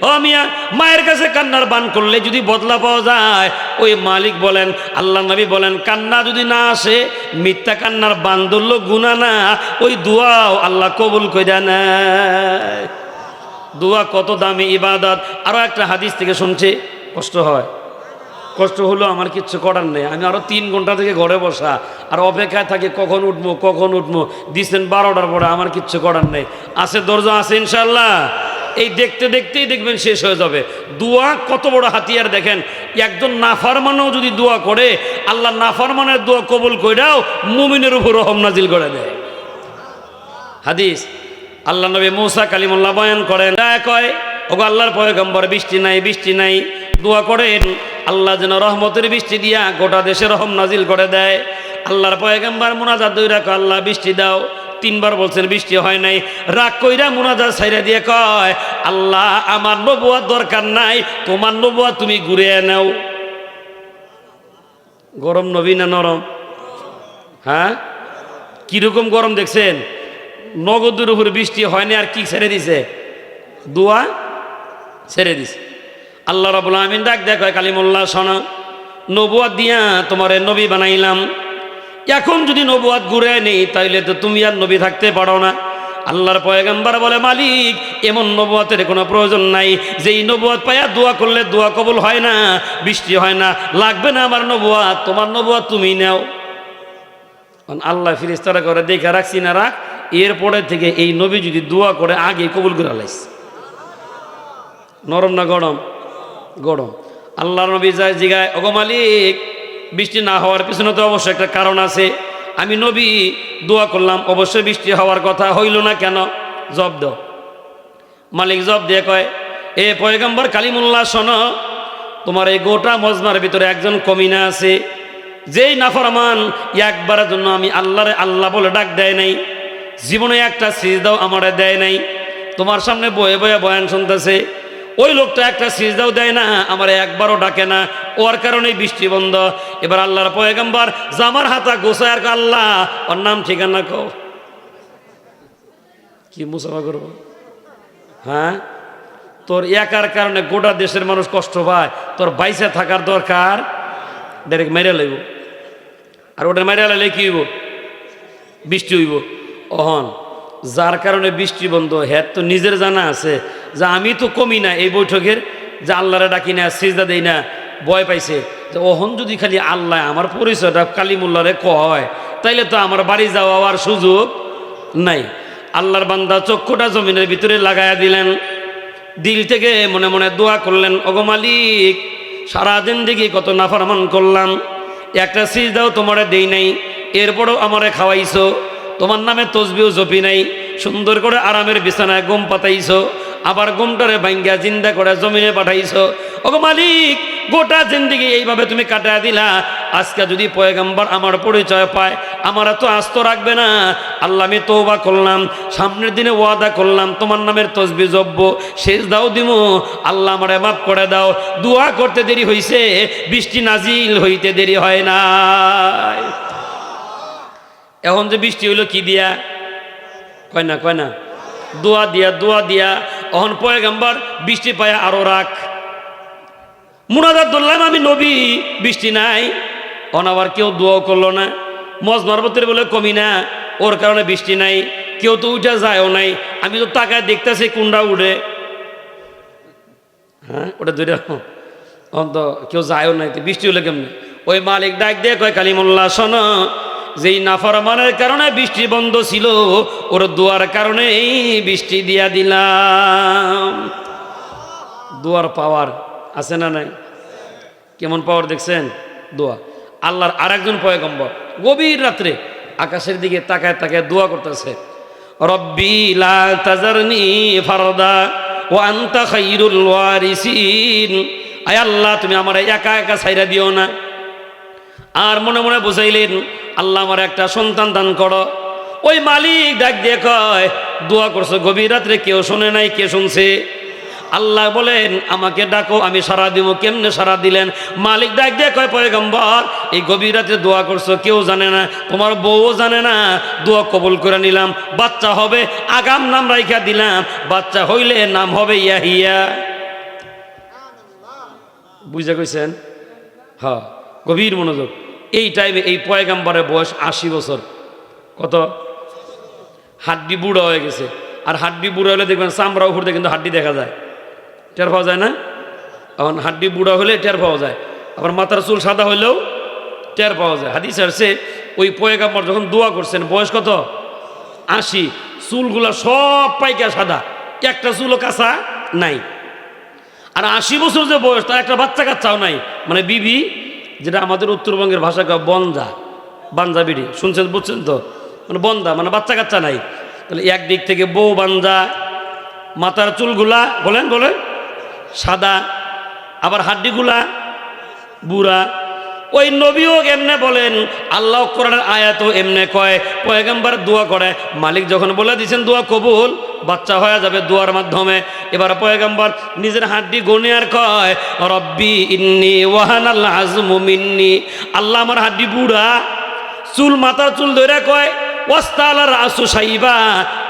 A: ও মিয়া, মায়ের কাছে কান্নার বান করলে যদি বদলা পাওয়া যায়, ওই মালিক বলেন, আল্লাহ নবী বলেন কান্না যদি না আসে, মিথ্যা কান্নার বান ধরল গুনাহ না, ওই দোয়াও আল্লাহ কবুল কইরা নেয়। দোয়া কত দামি ইবাদত। আরো একটা হাদিস থেকে শুনছি, কষ্ট হয়, কষ্ট হলো আমার কিচ্ছু করার নেই। আমি আরো 3 ঘন্টা থেকে ঘরে বসা আর অপেক্ষায় থাকি কখন উঠবো। দিচ্ছেন 12টার পরে, আমার কিচ্ছু করার নেই। আছে দরজা আছে ইনশাল্লাহ। এই দেখতে দেখতেই দেখবেন শেষ হয়ে যাবে। দোয়া কত বড় হাতিয়ার দেখেন। একজন নাফরমানও যদি দোয়া করে, আল্লাহ নাফরমানের দোয়া কবুল কইরাও মুমিনের উপর রহম নাজিল করে দেয়। হাদিস, আল্লাহ নবী মূসা কালিমুল্লাহ বয়ান করেন, কয় ওগো আল্লাহর পয়গম্বর, বৃষ্টি নাই, দোয়া করেন আল্লাহ যেন রহমতের বৃষ্টি দিয়া গোটা দেশে রহম নাজিল করে দেয়। আল্লাহর পয়গম্বর মুনাজাত দুই রাখো, আল্লাহ বৃষ্টি দাও। 3 বার বলছেন, বৃষ্টি হয় নাই। রাগ কইরা মুনাজাত ছাইরা দিয়ে কয় আল্লাহ আমার নবুয়ত দরকার নাই, তোমার নবুয়ত তুমি ঘুরিয়ে নাও। গরম নবী না নরম? হ্যাঁ, কিরকম গরম দেখছেন? নগদের উপর বৃষ্টি হয়নি, আর কি ছেড়ে দিছে? দোয়া ছেড়ে দিছে। আল্লাহ রাব্বুল আমিন ডাক দেখ, কালিমুল্লাহ শোনো, নবুয়ত দিয়া তোমারে নবী বানাইলাম, এখন যদি নবুয়ত ঘুরে নেই তাইলে তো তুমি আর নবী থাকতে পারো না। আল্লাহর পয়গম্বর বলে মালিক এমন নবুয়তের কোনো প্রয়োজন নাই, যেই নবুয়ত পাইয়া দোয়া করলে দোয়া কবুল হয় না, বৃষ্টি হয় না, লাগবে না আমার নবুয়ত, তোমার নবুয়ত তুমি নাও। আল্লাহ ফেরেশতারা করে দেখা রাখছি না রাখ, এরপরে থেকে এই নবী যদি দোয়া করে আগে কবুল করে লাইছে। নরম না গরম? গরম। আল্লাহর নবী যায় জিগায়, ওগো মালিক বৃষ্টি না হওয়ার পিছনে তো অবশ্যই একটা কারণ আছে। আমি নবী দোয়া করলাম, অবশ্যই বৃষ্টি হওয়ার কথা, হইল না কেন? জব দাও। মালিক জব দিয়ে কয়, এ পয়গম্বর কালিমুল্লাহ শোনো, তোমার এই গোটা মজমার ভিতরে একজন কমিনা আছে, যেই নাফরমান একবারের জন্য আমি আল্লাহরে আল্লাহ বলে ডাক দেয় নাই, জীবনে একটা সিজদাও আমারে দেয় নাই, তোমার সামনে বয়ে বয়ে বয়ান শুনতেছে। ওই লোকটা একটা সিজদাও দেয় না, আমার একবারও ডাকে না, ওর কারণেই বৃষ্টি বন্ধ। এবার আল্লাহর পয়গম্বর জামার হাতা গোছায় আর আল্লাহ ওর নাম ঠিকানা কও। কি মুসাফা করবো? হ্যাঁ, তোর একার কারণে গোটা দেশের মানুষ কষ্ট পায়, তোর বাইসে থাকার দরকার, ডাইরেক্ট মেরে লইব। আর ওটা মেরে লাইলে কি হইব? বৃষ্টি হইব। অহন যার কারণে বৃষ্টি বন্ধ, হ্যাঁ তো নিজের জানা আছে যে আমি তো কমি না এই বৈঠকের, যে আল্লাহরে ডাকি না, সিজদা দেই না, ভয় পাইছে যে অহন যদি খালি আল্লাহ আমার পরিচয়টা কালিমুল্লাহরে কয়, তাইলে তো আমার বাড়ি যাওয়ার সুযোগ নাই। আল্লাহর বান্দা চক্ষুটা জমিনের ভিতরে লাগাইয়া দিলেন, দিল থেকে মনে মনে দোয়া করলেন, ওগো মালিক সারাদিন দেখি কত নাফরমান করলাম, একটা সিজদাও তোমারে দেই নাই, এরপরও আমারে খাওয়াইছো, তোমার নামে তসবিও জপি নাই, সুন্দর করে আরামের বিছানায় ঘুম পাতাইছো, আবার ঘুমটারে ভাঙ্গা জিন্দা করে জমিনে পাঠাইছো। ওগো মালিক, গোটা জিন্দিগি এইভাবে তুমি কাটায় দিলা। আজকে যদি পয়গম্বর আমার পরিচয় পায়, আমার তো আস্ত রাখবে না। আল্লাহ, আমি তওবা করলাম, সামনের দিনে ওয়াদা করলাম তোমার নামের তসবি জপবো, সেজদাও দিমু। আল্লাহ আমারে মাফ করে দাও। দোয়া করতে দেরি হইছে, বৃষ্টি নাজিল হইতে দেরি হয় না। এখন যে বৃষ্টি হইলো কি দিয়া? কয় না দোয়া দিয়া। এখন পয়গম্বর বৃষ্টি পায় আরো রাখ, মুনাজাত ধরলাম আমি নবী, বৃষ্টি নাই। অনাবার কেউ দোয়াও করলো না। মজমার ভিতরে বলে কমি না, ওর কারণে বৃষ্টি নাই। কেউ তো উঠে যায়ও নাই। আমি তো তাকায় দেখতেছি কোনটা উঠে, হ্যাঁ ওটা ধরে অন্ত কেউ যায়ও নাই। বৃষ্টি হলে কেমনি? ওই মালিক ডাক দিয়ে কয়, কালিমুল্লাহ শোনো, যেই নাফরমানের কারণে বৃষ্টি বন্ধ ছিল, ওর দোয়ার কারণে এই বৃষ্টি দিয়া দিলাম। দোয়ার পাওয়ার আছে না নাই? কেমন পাওয়ার দেখছেন? দোয়া। আল্লাহর আরেকজন পয়গম্বর গভীর রাত্রে আকাশের দিকে তাকায় দোয়া করতেছে, রব্বি লা তাজারনি ফারদা ওয়া আনতা খায়রুল ওয়ারিসিন। আয় আল্লাহ, তুমি আমার একা একা ছাইরা দিও না। আর মনে মনে বুঝাইলেন, আল্লাহ আমার একটা সন্তান দান করো। ওই মালিক ডাক দিয়ে কয়, দোয়া করছো গভীর রাত্রে, কেউ শোনে নাই, কে শুনছে? আল্লাহ বলেন, আমাকে ডাকো, আমি সারা দিব। কেমনে সারা দিলেন? মালিক ডাক দিয়ে কয়, পয়গম্বর, এই গভীর রাতে দোয়া করছো, কেউ জানে না, তোমার বউও জানে না। দোয়া কবুল করে নিলাম, বাচ্চা হবে, আগাম নাম রাইখা দিলাম। বাচ্চা হইলে নাম হবে ইয়াহিয়া। বুঝা কইছেন? হ্যাঁ, গভীর মনোযোগ। এই টাইমে এই পয়গম্বরের বয়স 80 বছর। কত? হাড্ডি বুড়া হয়ে গেছে। আর হাড্ডি বুড়া হলে দেখবেন চামড়া উপরতে কিন্তু হাড্ডি দেখা যায়, টের পাওয়া যায় না? এখন হাড্ডি বুড়া হলে টের পাওয়া যায়, আবার মাথার চুল সাদা হইলেও টের পাওয়া যায়। হাদিস আসছে, ওই পয়গম্বর যখন দোয়া করছেন, বয়স কত? 80। চুলগুলা সব পাইকা সাদা, একটা চুলও কাঁচা নাই। আর 80 বছর যে বয়স, তার একটা বাচ্চা কাচ্চাও নাই। মানে বিবি, যেটা আমাদের উত্তরবঙ্গের ভাষা কয় বন্দা, বাঞ্জা বিড়ি, শুনছেন বুঝছেন তো? মানে বন্দা মানে বাচ্চা কাচ্চা নাই। তাহলে একদিক থেকে বউ বাঞ্জা, মাথার চুলগুলা বলেন সাদা, আবার হাড্ডিগুলা বুড়া। ওই নবীও এমনে বলেন, আল্লাহ কোরআনের আয়াতও এমনে কয়। পয়গম্বর দোয়া করে, মালিক যখন বলে দিয়েছেন দোয়া কবুল, বাচ্চা হয়ে যাবে দোয়ার মাধ্যমে। এবার পয়গম্বর নিজের হাড্ডি গুনে আর কয়, রব্বি ইন্নি ওয়াহানাল আজমু মিন্নি। আল্লাহ আমার হাড্ডি বুড়া, চুল মাথার চুল ধরে কয়, ওয়াস্তালার আসু সাইবা,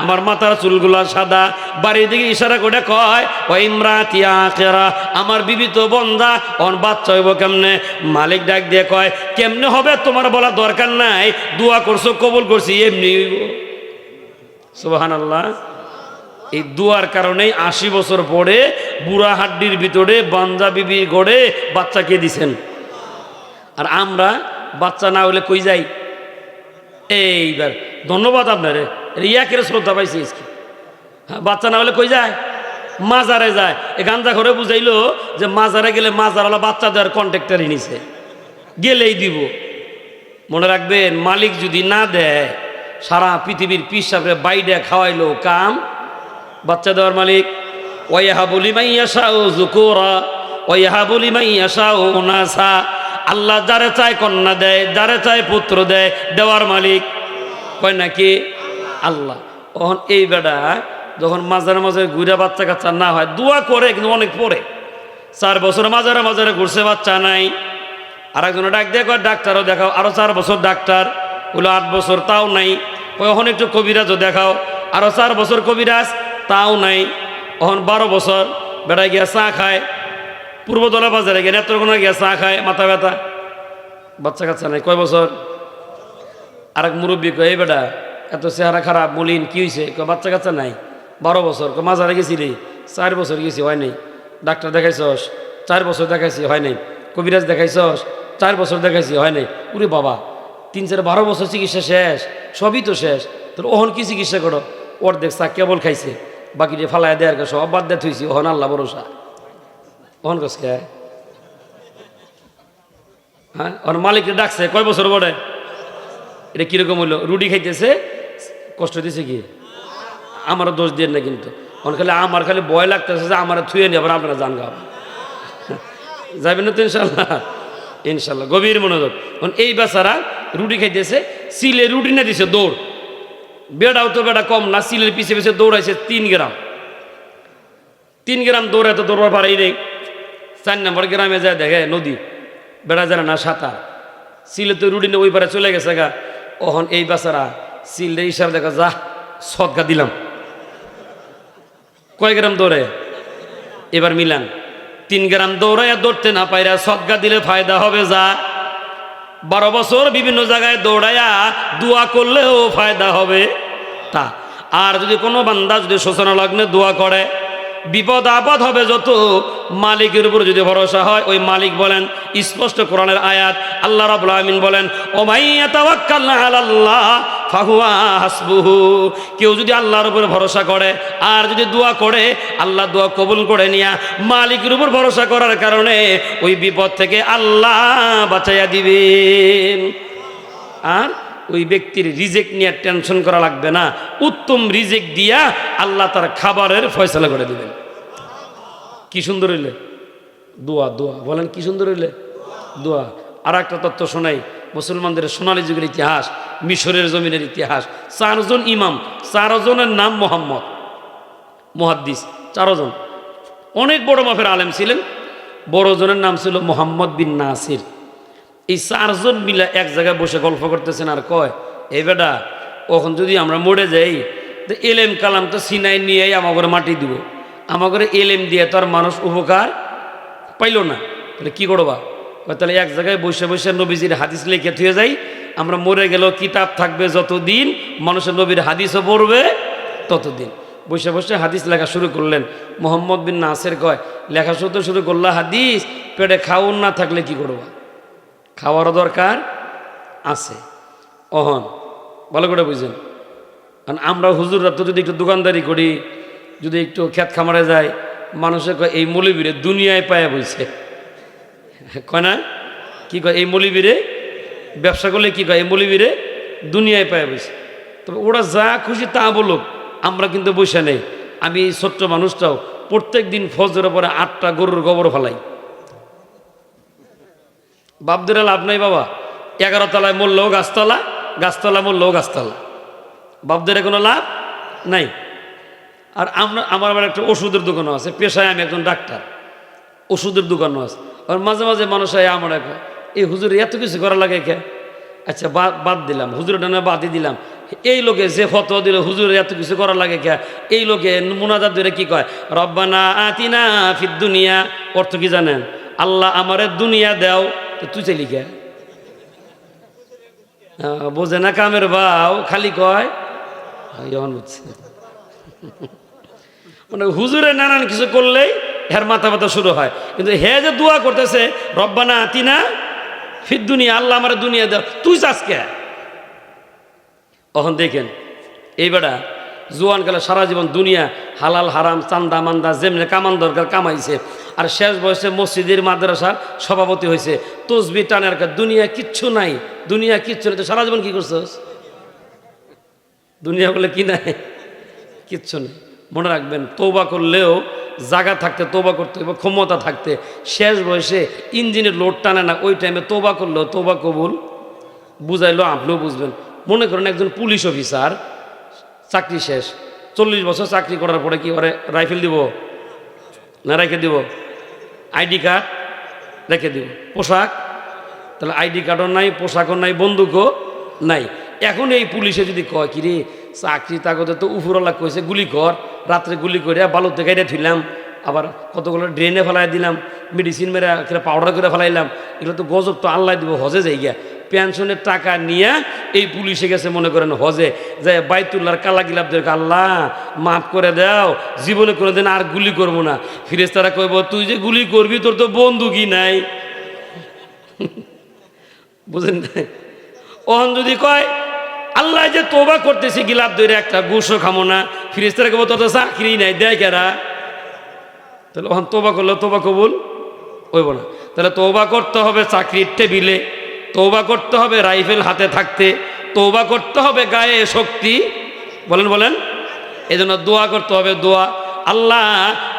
A: আমার মাথার চুলগুলা সাদা। বাড়ির দিকে ইশারা করে কয়, ও ইমরাতি আখিরা, আমার বিবি তো বন্ধা, ওর বাচ্চা হইব কেমনে? মালিক ডাক দিয়ে কয়, কেমনে হবে তোমার বলা দরকার নাই, দোয়া করছো কবুল করছি, এমনি হইব। সুবহানাল্লাহ। এই দোয়ার কারণেই 80 বছর পরে বুড়া হাড্ডির ভিতরে বাঞ্জা বিবি গড়ে বাচ্চাকে দিছেন। আর আমরা বাচ্চা না হলে কই যাই? এইবার ধন্যবাদ আপনারে, রিয়াকের শ্রদ্ধা পাইছি। বাচ্চা না হলে কই যায়? মাজারে যায়। এ গাঞ্জা করে বুঝাইলো যে মাজারে গেলে মাজারওয়ালা বাচ্চা দেওয়ার কন্ট্রাক্টারই নিছে, গেলেই দিব। মনে রাখবেন, মালিক যদি না দেয়, সারা পৃথিবীর পিসাবরে বাইডে খাওয়াইলো কাম বাচ্চা দেওয়ার মালিক। ওয়াইহাবু লিমান ইয়াশাউ যুকুরা ওয়াইহাবু লিমান ইয়াশাউ উনাসা। আল্লাহ যারে চায় কন্যা দেয়, যারে চায় পুত্র দেয়, দেওয়ার মালিক কয় নাকি আল্লাহ। তখন এই বেটা যখন মাঝারে মাঝে ঘুরে বাচ্চা কাচ্চা না হয়, দোয়া করে কিন্তু অনেক পরে। 4 বছর মাঝারে মাঝারে ঘুরছে, বাচ্চা নাই। আর একজনে ডাক দিয়ে কয়, ডাক্তারও দেখাও। আরো 4 বছর ডাক্তার, বলো 8 বছর, তাও নাই। ওখন একটু কবিরাজও দেখাও। আরো 4 বছর কবিরাজ, তাও নাই। ওখন 12 বছর বেড়ায় গিয়া চা খায়, পূর্বদলা বাজারে গিয়ে নেত্রকোনা গিয়া চা খায়, মাথা ব্যথা, বাচ্চা কাচ্চা নাই। কয় বছর? আর এক মুরব্বী কয়, এই বেটা এত চেহারা খারাপ, মলিন, কি হয়েছে? বাচ্চা কাচ্চা নাই। 12 বছর। মাজারে গেছি রে, 4 বছর গেছি, হয় নাই। ডাক্তার দেখাইছস? 4 বছর দেখাইছি, হয় নাই। কবিরাজ দেখাইছস? 4 বছর দেখাইছি, হয় নাই। উরে বাবা, 3-4-12 বছর চিকিৎসা শেষ, সবই তো শেষ। তোর ওহন কি চিকিৎসা করো? অর্ধেক চা কেবল খাইছে, বাকিটা ফালাই দেয়ার কাছে সব বাদ দিয়ে থইছি। ওহন আল্লাহ ভরসা। ওহন কস কে? হ্যাঁ, ওর মালিককে ডাকছে, কয় বছর বড়ে? এটা কিরকম হইলো? রুটি খাইতেছে, কষ্ট দিছে কি? আমার দোষ দিয়ে না কিন্তু খালি আমার খালি ভয় লাগতেছে যে আমার থুয়ে নিয়ে আবার আপনারা জান গাও যাবেন না তো ইনশাল্লাহ? ইনশাল্লাহ গভীর মনোযোগ। এই বেচারা রুটি খাইতেছে, সিলে রুটি না দিছে দৌড়, বেড়াও তো বেড়া কম না, সিলের পিছিয়ে পিছিয়ে দৌড়াইছে 3 গ্রাম। 3 গ্রাম দৌড়াতে দৌড়ার পারেই নেই। 4 নম্বর গ্রামে যায় দেখে নদী, বেড়া জানে না সাঁতার, সিলে তো রুটি নিয়ে ওই পারে চলে গেছে গা। ওহন এই বেচারা সিলে ইশারা দেখা যা সদকা দিলাম। কয় গ্রাম দৌড়ে? এবার মিলান। 3 গ্রাম দৌড়াইয়া ধরতে না পাইরা সদকা দিলে ফায়দা হবে যা। 12 বছর বিভিন্ন জায়গায় দৌড়াইয়া দোয়া করলেও ফায়দা হবে তা। আর যদি কোনো বান্দা যদি শোষণা লগ্নে দোয়া করে, বিপদ আপদ হবে যত, মালিকের উপর যদি ভরসা হয়, ওই মালিক বলেন স্পষ্ট কোরআনের আয়াত, আল্লাহ রাব্বুল আলামিন বলেন ও মাইয়া তাওয়াক্কাল আলাল্লাহ ফাহুয়া হাসবুহু। কেউ যদি আল্লাহর উপর ভরসা করে আর যদি দোয়া করে, আল্লাহ দোয়া কবুল করে নিয়া মালিকের উপর ভরসা করার কারণে ওই বিপদ থেকে আল্লাহ বাঁচাইয়া দিবেন। আর ওই ব্যক্তির রিজেক্ট নিয়ে টেনশন করা লাগবে না, উত্তম রিজেক্ট দিয়া আল্লাহ তার খাবারের ফয়সালা করে দিবেন। কি সুন্দর হইলে দোয়া, দোয়া বলেন কি সুন্দর হইলে দোয়া। আর একটা তথ্য শোনাই, মুসলমানদের সোনালী যুগের ইতিহাস, মিশরের জমিনের ইতিহাস। 4 জন ইমাম, 4 জনের নাম মোহাম্মদ, মুহাদ্দিস 4 জন, অনেক বড় মাপের আলেম ছিলেন। বড় জনের নাম ছিল মোহাম্মদ বিন নাসির। এই 4 জন মিলে এক জায়গায় বসে গল্প করতেছেন আর কয়, এই বেটা ওখান যদি আমরা মরে যাই তো এলেম কালাম তো সিনাই নিয়ে আমাকে মাটি দিব, আমাকে এলেম দিয়ে তো আর মানুষ উপকার পাইল না, তাহলে কী করবা? তাহলে এক জায়গায় বসে বসে নবীজির হাদিস লিখে থুয়ে যাই, আমরা মরে গেলেও কিতাব থাকবে যতদিন, মানুষের নবীর হাদিসও পড়বে ততদিন। বসে বসে হাদিস লেখা শুরু করলেন। মোহাম্মদ বিন নাসির কয়, লেখা শুরু করলা হাদিস, পেটে খাওন না থাকলে কি করবা? খাওয়ারও দরকার আছে। অহন ভালো করে বুঝেন, কারণ আমরা হুজুররা তো যদি একটু দোকানদারি করি, যদি একটু ক্ষেত খামারে যায়, মানুষে কয় এই মৌলবীরে দুনিয়ায় পায়া বইছে, কয় না? কি কয়? এই মৌলবীরে ব্যবসা করলে কি কয়? এই মৌলবীরে দুনিয়ায় পায়া বইছে। তবে ওরা যা খুশি তা বলুক, আমরা কিন্তু বসে নেই। আমি এই ছোট্ট মানুষটাও প্রত্যেক দিন ফজরের পরে 8টা গরুর গোবর ফেলাই। বাপ ধরে লাভ নাই বাবা, 11 তলায় মরলেও গাছতলা, গাছতলা মরলেও গাছতলা, বাপ ধরে কোনো লাভ নাই। আর আমার আবার একটা ওষুধের দোকানও আছে, পেশায় আমি একজন ডাক্তার, ওষুধের দোকানও আছে। আর মাঝে মাঝে মানুষ আমার এই হুজুর এত কিছু করা লাগে কে? আচ্ছা বাদ দিলাম, হুজুরটা না বাদই দিলাম। এই লোকে যে ফতোয়া দিল হুজুর এত কিছু করা লাগে কে, এই লোকে মুনাজাত ধরে কি কয়? রব্বানা আতিনা ফিদ দুনিয়া। অর্থ কি জানেন? আল্লাহ আমারে দুনিয়া দাও। তো তুই চাইলি কে? বোঝে না কামের বাও, খালি কয় যখন বুঝছে। মানে হুজুরে নানান কিছু করলেই হের মাথা ব্যথা শুরু হয়, কিন্তু হে যে দোয়া করতেছে রব্বানা আতিনা ফিদ দুনিয়া, আল্লাহ আমার দুনিয়া দাও, তুই চাস কে? তখন দেখেন এই বেটা জোয়ান কালে সারা জীবন দুনিয়া হালাল হারাম চান্দা মান্দা যেমনি কামান দরকার কামাইছে, আর শেষ বয়সে মসজিদের মাদ্রাসার সভাপতি হয়েছে, তসবি টানের দুনিয়া কিচ্ছু নাই, দুনিয়া কিচ্ছু নাই। তো সারা জীবন কি করছস? দুনিয়া বলে কি নাই? কিচ্ছু নেই। মনে রাখবেন, তৌবা করলেও জায়গা থাকতে তৌবা করতে হবে, ক্ষমতা থাকতে। শেষ বয়সে ইঞ্জিনের লোড টানে না, ওই টাইমে তৌবা করলেও তৌবা কবুল। বুঝাইলো আপনিও বুঝবেন। মনে করেন একজন পুলিশ অফিসার, চাকরি শেষ, 40 বছর চাকরি করার পরে কি করে? রাইফেল দিব না রেখে দিব? আইডি কার্ড রেখে দিব। পোশাক, তাহলে আইডি কার্ডও নাই, পোশাকও নাই, বন্দুকও নাই। এখন এই পুলিশে যদি কয় কি রে চাকরি তাগতে তো উপরওয়ালা কইছে গুলি কর, রাত্রে গুলি করে বালুতে গাইডে থুইলাম, আবার কতগুলো ড্রেনে ফেলাই দিলাম, মেডিসিন মেরে পাউডার করে ফেলাইলাম, এগুলো তো গজব, তো আল্লাহ দিব। হজে যাই গিয়া পেনশনের টাকা নিয়ে এই পুলিশে গেছে মনে করেন হজে, যে বাইতুল্লাহর কালা গিলাপদেরকে আল্লাহ মাফ করে দাও, জীবনে কোনোদিন আর গুলি করবো না। ফিরেশতারা কইব তুই যে গুলি করবি তোর তো বন্দুকই নাই। বুঝেন না? ওহন যদি কয় আল্লাহ যে তোবা করতেছি গিলাপ ধরে একটা ঘুষও খামো না, ফিরেশতারা কইব তোর তো চাকরি নাই, দেয় কেরা? তাহলে ওহন তোবা করলে তোবা কবুল হইব না। তাহলে তোবা করতে হবে চাকরির টেবিলে, তৌবা করতে হবে রাইফেল হাতে থাকতে, তৌবা করতে হবে গায়ে শক্তি বলেন বলেন। এই জন্য দোয়া করতে হবে, দোয়া, আল্লাহ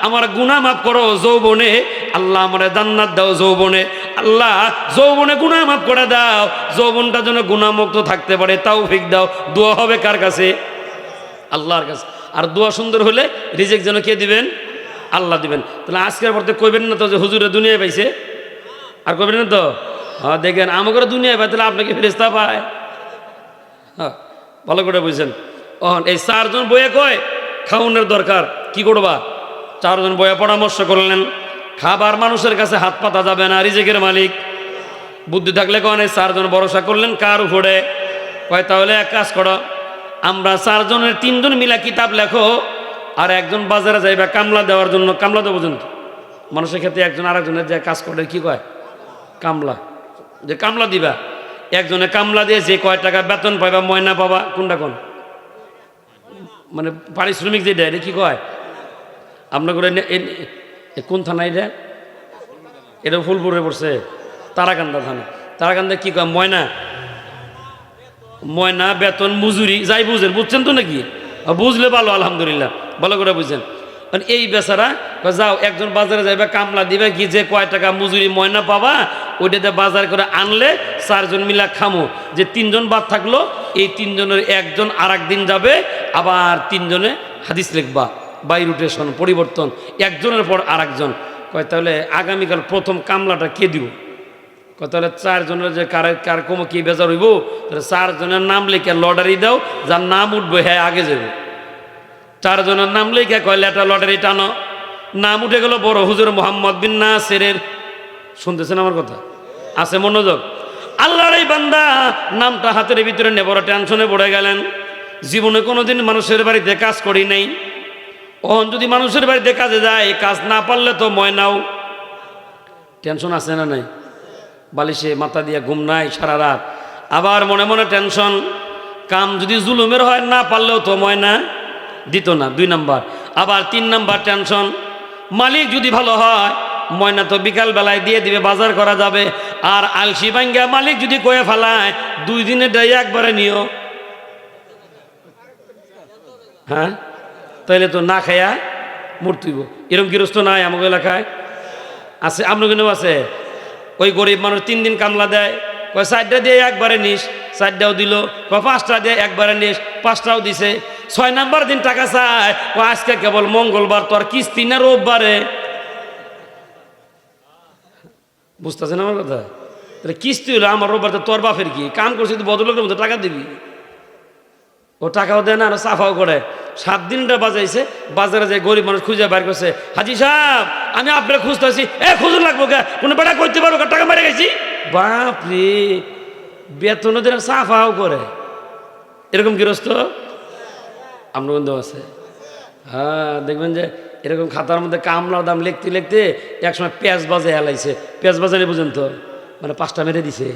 A: আমার গুনাহ মাফ করো যৌবনে, আল্লাহ আমার জান্নাত দাও যৌবনে, আল্লাহ যৌবনে গুনাহ মাফ করে দাও, যৌবনটা যেন গুনাহমুক্ত থাকতে পারে তৌফিক দাও। দোয়া হবে কার কাছে? আল্লাহর কাছে। আর দোয়া সুন্দর হলে রিজিক যেন কে দিবেন? আল্লাহ দিবেন। তাহলে আজকের পর তো কইবেন না তো যে হুজুরে দুনিয়ায় পাইছে, আর কইবেন না তো হ্যাঁ দেখেন আমাকে দুনিয়ায় পাই, তাহলে আপনাকে ফেরেশতা পায়। হ্যাঁ ভালো করে বুঝছেন। এই 4 জন বইয়ে কয় খাওয়ানোর দরকার, কি করবা? 4 জন বইয়ে পরামর্শ করলেন, খাবার মানুষের কাছে হাত পাতা যাবে না, রিজিকের মালিক। বুদ্ধি থাকলে কন এই 4 জন ভরসা করলেন কার উপরে? কয় তাহলে এক কাজ করো, আমরা 4 জনের 3 জন মিলা কিতাব লেখো, আর একজন বাজারে যাইবা কামলা দেওয়ার জন্য। কামলা দেবো পর্যন্ত মানুষের ক্ষেত্রে একজন আরেকজনের যে কাজ করে কি কয়? কামলা। যে কামলা দিবা, একজনে কামলা দিয়ে যে কয় টাকা বেতন পাইবা, ময়না পাবা, কোনটা কোন মানে পারিশ্রমিক যেটা, এটা কি কয়? আপনার করে কোন থানা এটা? এটা ফুলপুরে পড়ছে, তারাকান্দা থানা। তারাকান্দা কি কয়? ময়না। ময়না, বেতন, মজুরি, যাই বুঝেন, বুঝছেন তো নাকি? বুঝলে ভালো, আলহামদুলিল্লাহ, ভালো করে বুঝছেন। এই বেচারা যাও একজন বাজারে যাইবা কামলা দিবে, কি যে কয় টাকা মজুরি ময়না পাবা ওইটাতে বাজার করে আনলে 4 জন মিলা খামো। যে 3 জন বাদ থাকলো, এই 3 জনের একজন আর একদিন যাবে, আবার 3 জনে হাদিস লিখবা, বাই রোটেশন, পরিবর্তন, একজনের পর আর একজন। কয় তাহলে আগামীকাল প্রথম কামলাটা কে দিব? কয় তাহলে 4 জনের যে কার কমো কি বেজার হইব, তাহলে 4 জনের নাম লিখে লটারি দাও, যার নাম উঠবে হ্যাঁ আগে যাবে। 4 জনের নাম লিখে কয় লেটা লটারি টানো, নাম উঠে গেল বড় হুজুর মোহাম্মদ বিন নাসিরের। শুনতেছেন আমার কথা? আছে মনোযোগ। আল্লাহর এই বান্দা নামটা হাতের ভিতরে নিয়ে বড় টেনশনে পড়ে গেলেন। জীবনে কোনোদিন মানুষের বাড়িতে কাজ করি নাই, ওহন যদি মানুষের বাড়িতে কাজে যায়, কাজ না পারলে তো ময়নাও। টেনশন আছে না নাই? বালিশে মাথা দিয়ে ঘুম নাই সারা রাত, আবার মনে মনে টেনশন। কাম যদি জুলুমের হয়, না পারলেও তো ময়না দিত না, 2 নাম্বার। আবার 3 নাম্বার টেনশন, মালিক যদি ভালো হয়, ময়না তো বিকাল বেলায় দিয়ে দিবে, বাজার করা যাবে। আর আলসি ভাঙ্গা মালিক যদি কয়ে ফেলায় 2 দিনে দেয় একবারে নিও, হ্যাঁ তাইলে তো না খাইয়া মরতুইব। এরকম গৃহস্থ নাই আমাকে এলাকায়? আছে, আপনার কেন আছে? ওই গরিব মানুষ 3 দিন কামলা দেয়, কয় 4টা দিয়ে একবারে নিস, 4টাও দিল, কয় 5টা দিয়ে একবারে নিস, 5টাও দিছে। 6 নাম্বার দিন টাকা চায়, ও আজকে কেবল মঙ্গলবার, তোর কিস্তি না রোববারে। বুঝতেছেন আমার কথা? তাহলে কিস্তি হলো আমার রোববার, তোর বাপের কি কাম করছিস? বদলোকের মতো টাকা দিবি। ও টাকাও দেয় না, আর সাফাও করে। 7 দিনটা বাজাইছে, বাজারে যায় গরিব মানুষ খুঁজে বাইর করছে, হাজি সাহেব আমি আপনার খুঁজতেছি। খুঁজুন লাগবো কে? কোনো বেটা করতে পারবো, টাকা মেরে গেছি। বাপরে, বেতন দিন সাফাও করে। এরকম গৃহস্থ আপনার বন্ধু আছে? হ্যাঁ, দেখবেন যে এরকম খাতার মধ্যে কামলার দাম লিখতে লিখতে একসময় পেঁয়াজ বাজে হেলাইছে। পেঁয়াজ বাজারে বুঝেন তো, মানে 5টা মেরে দিছে।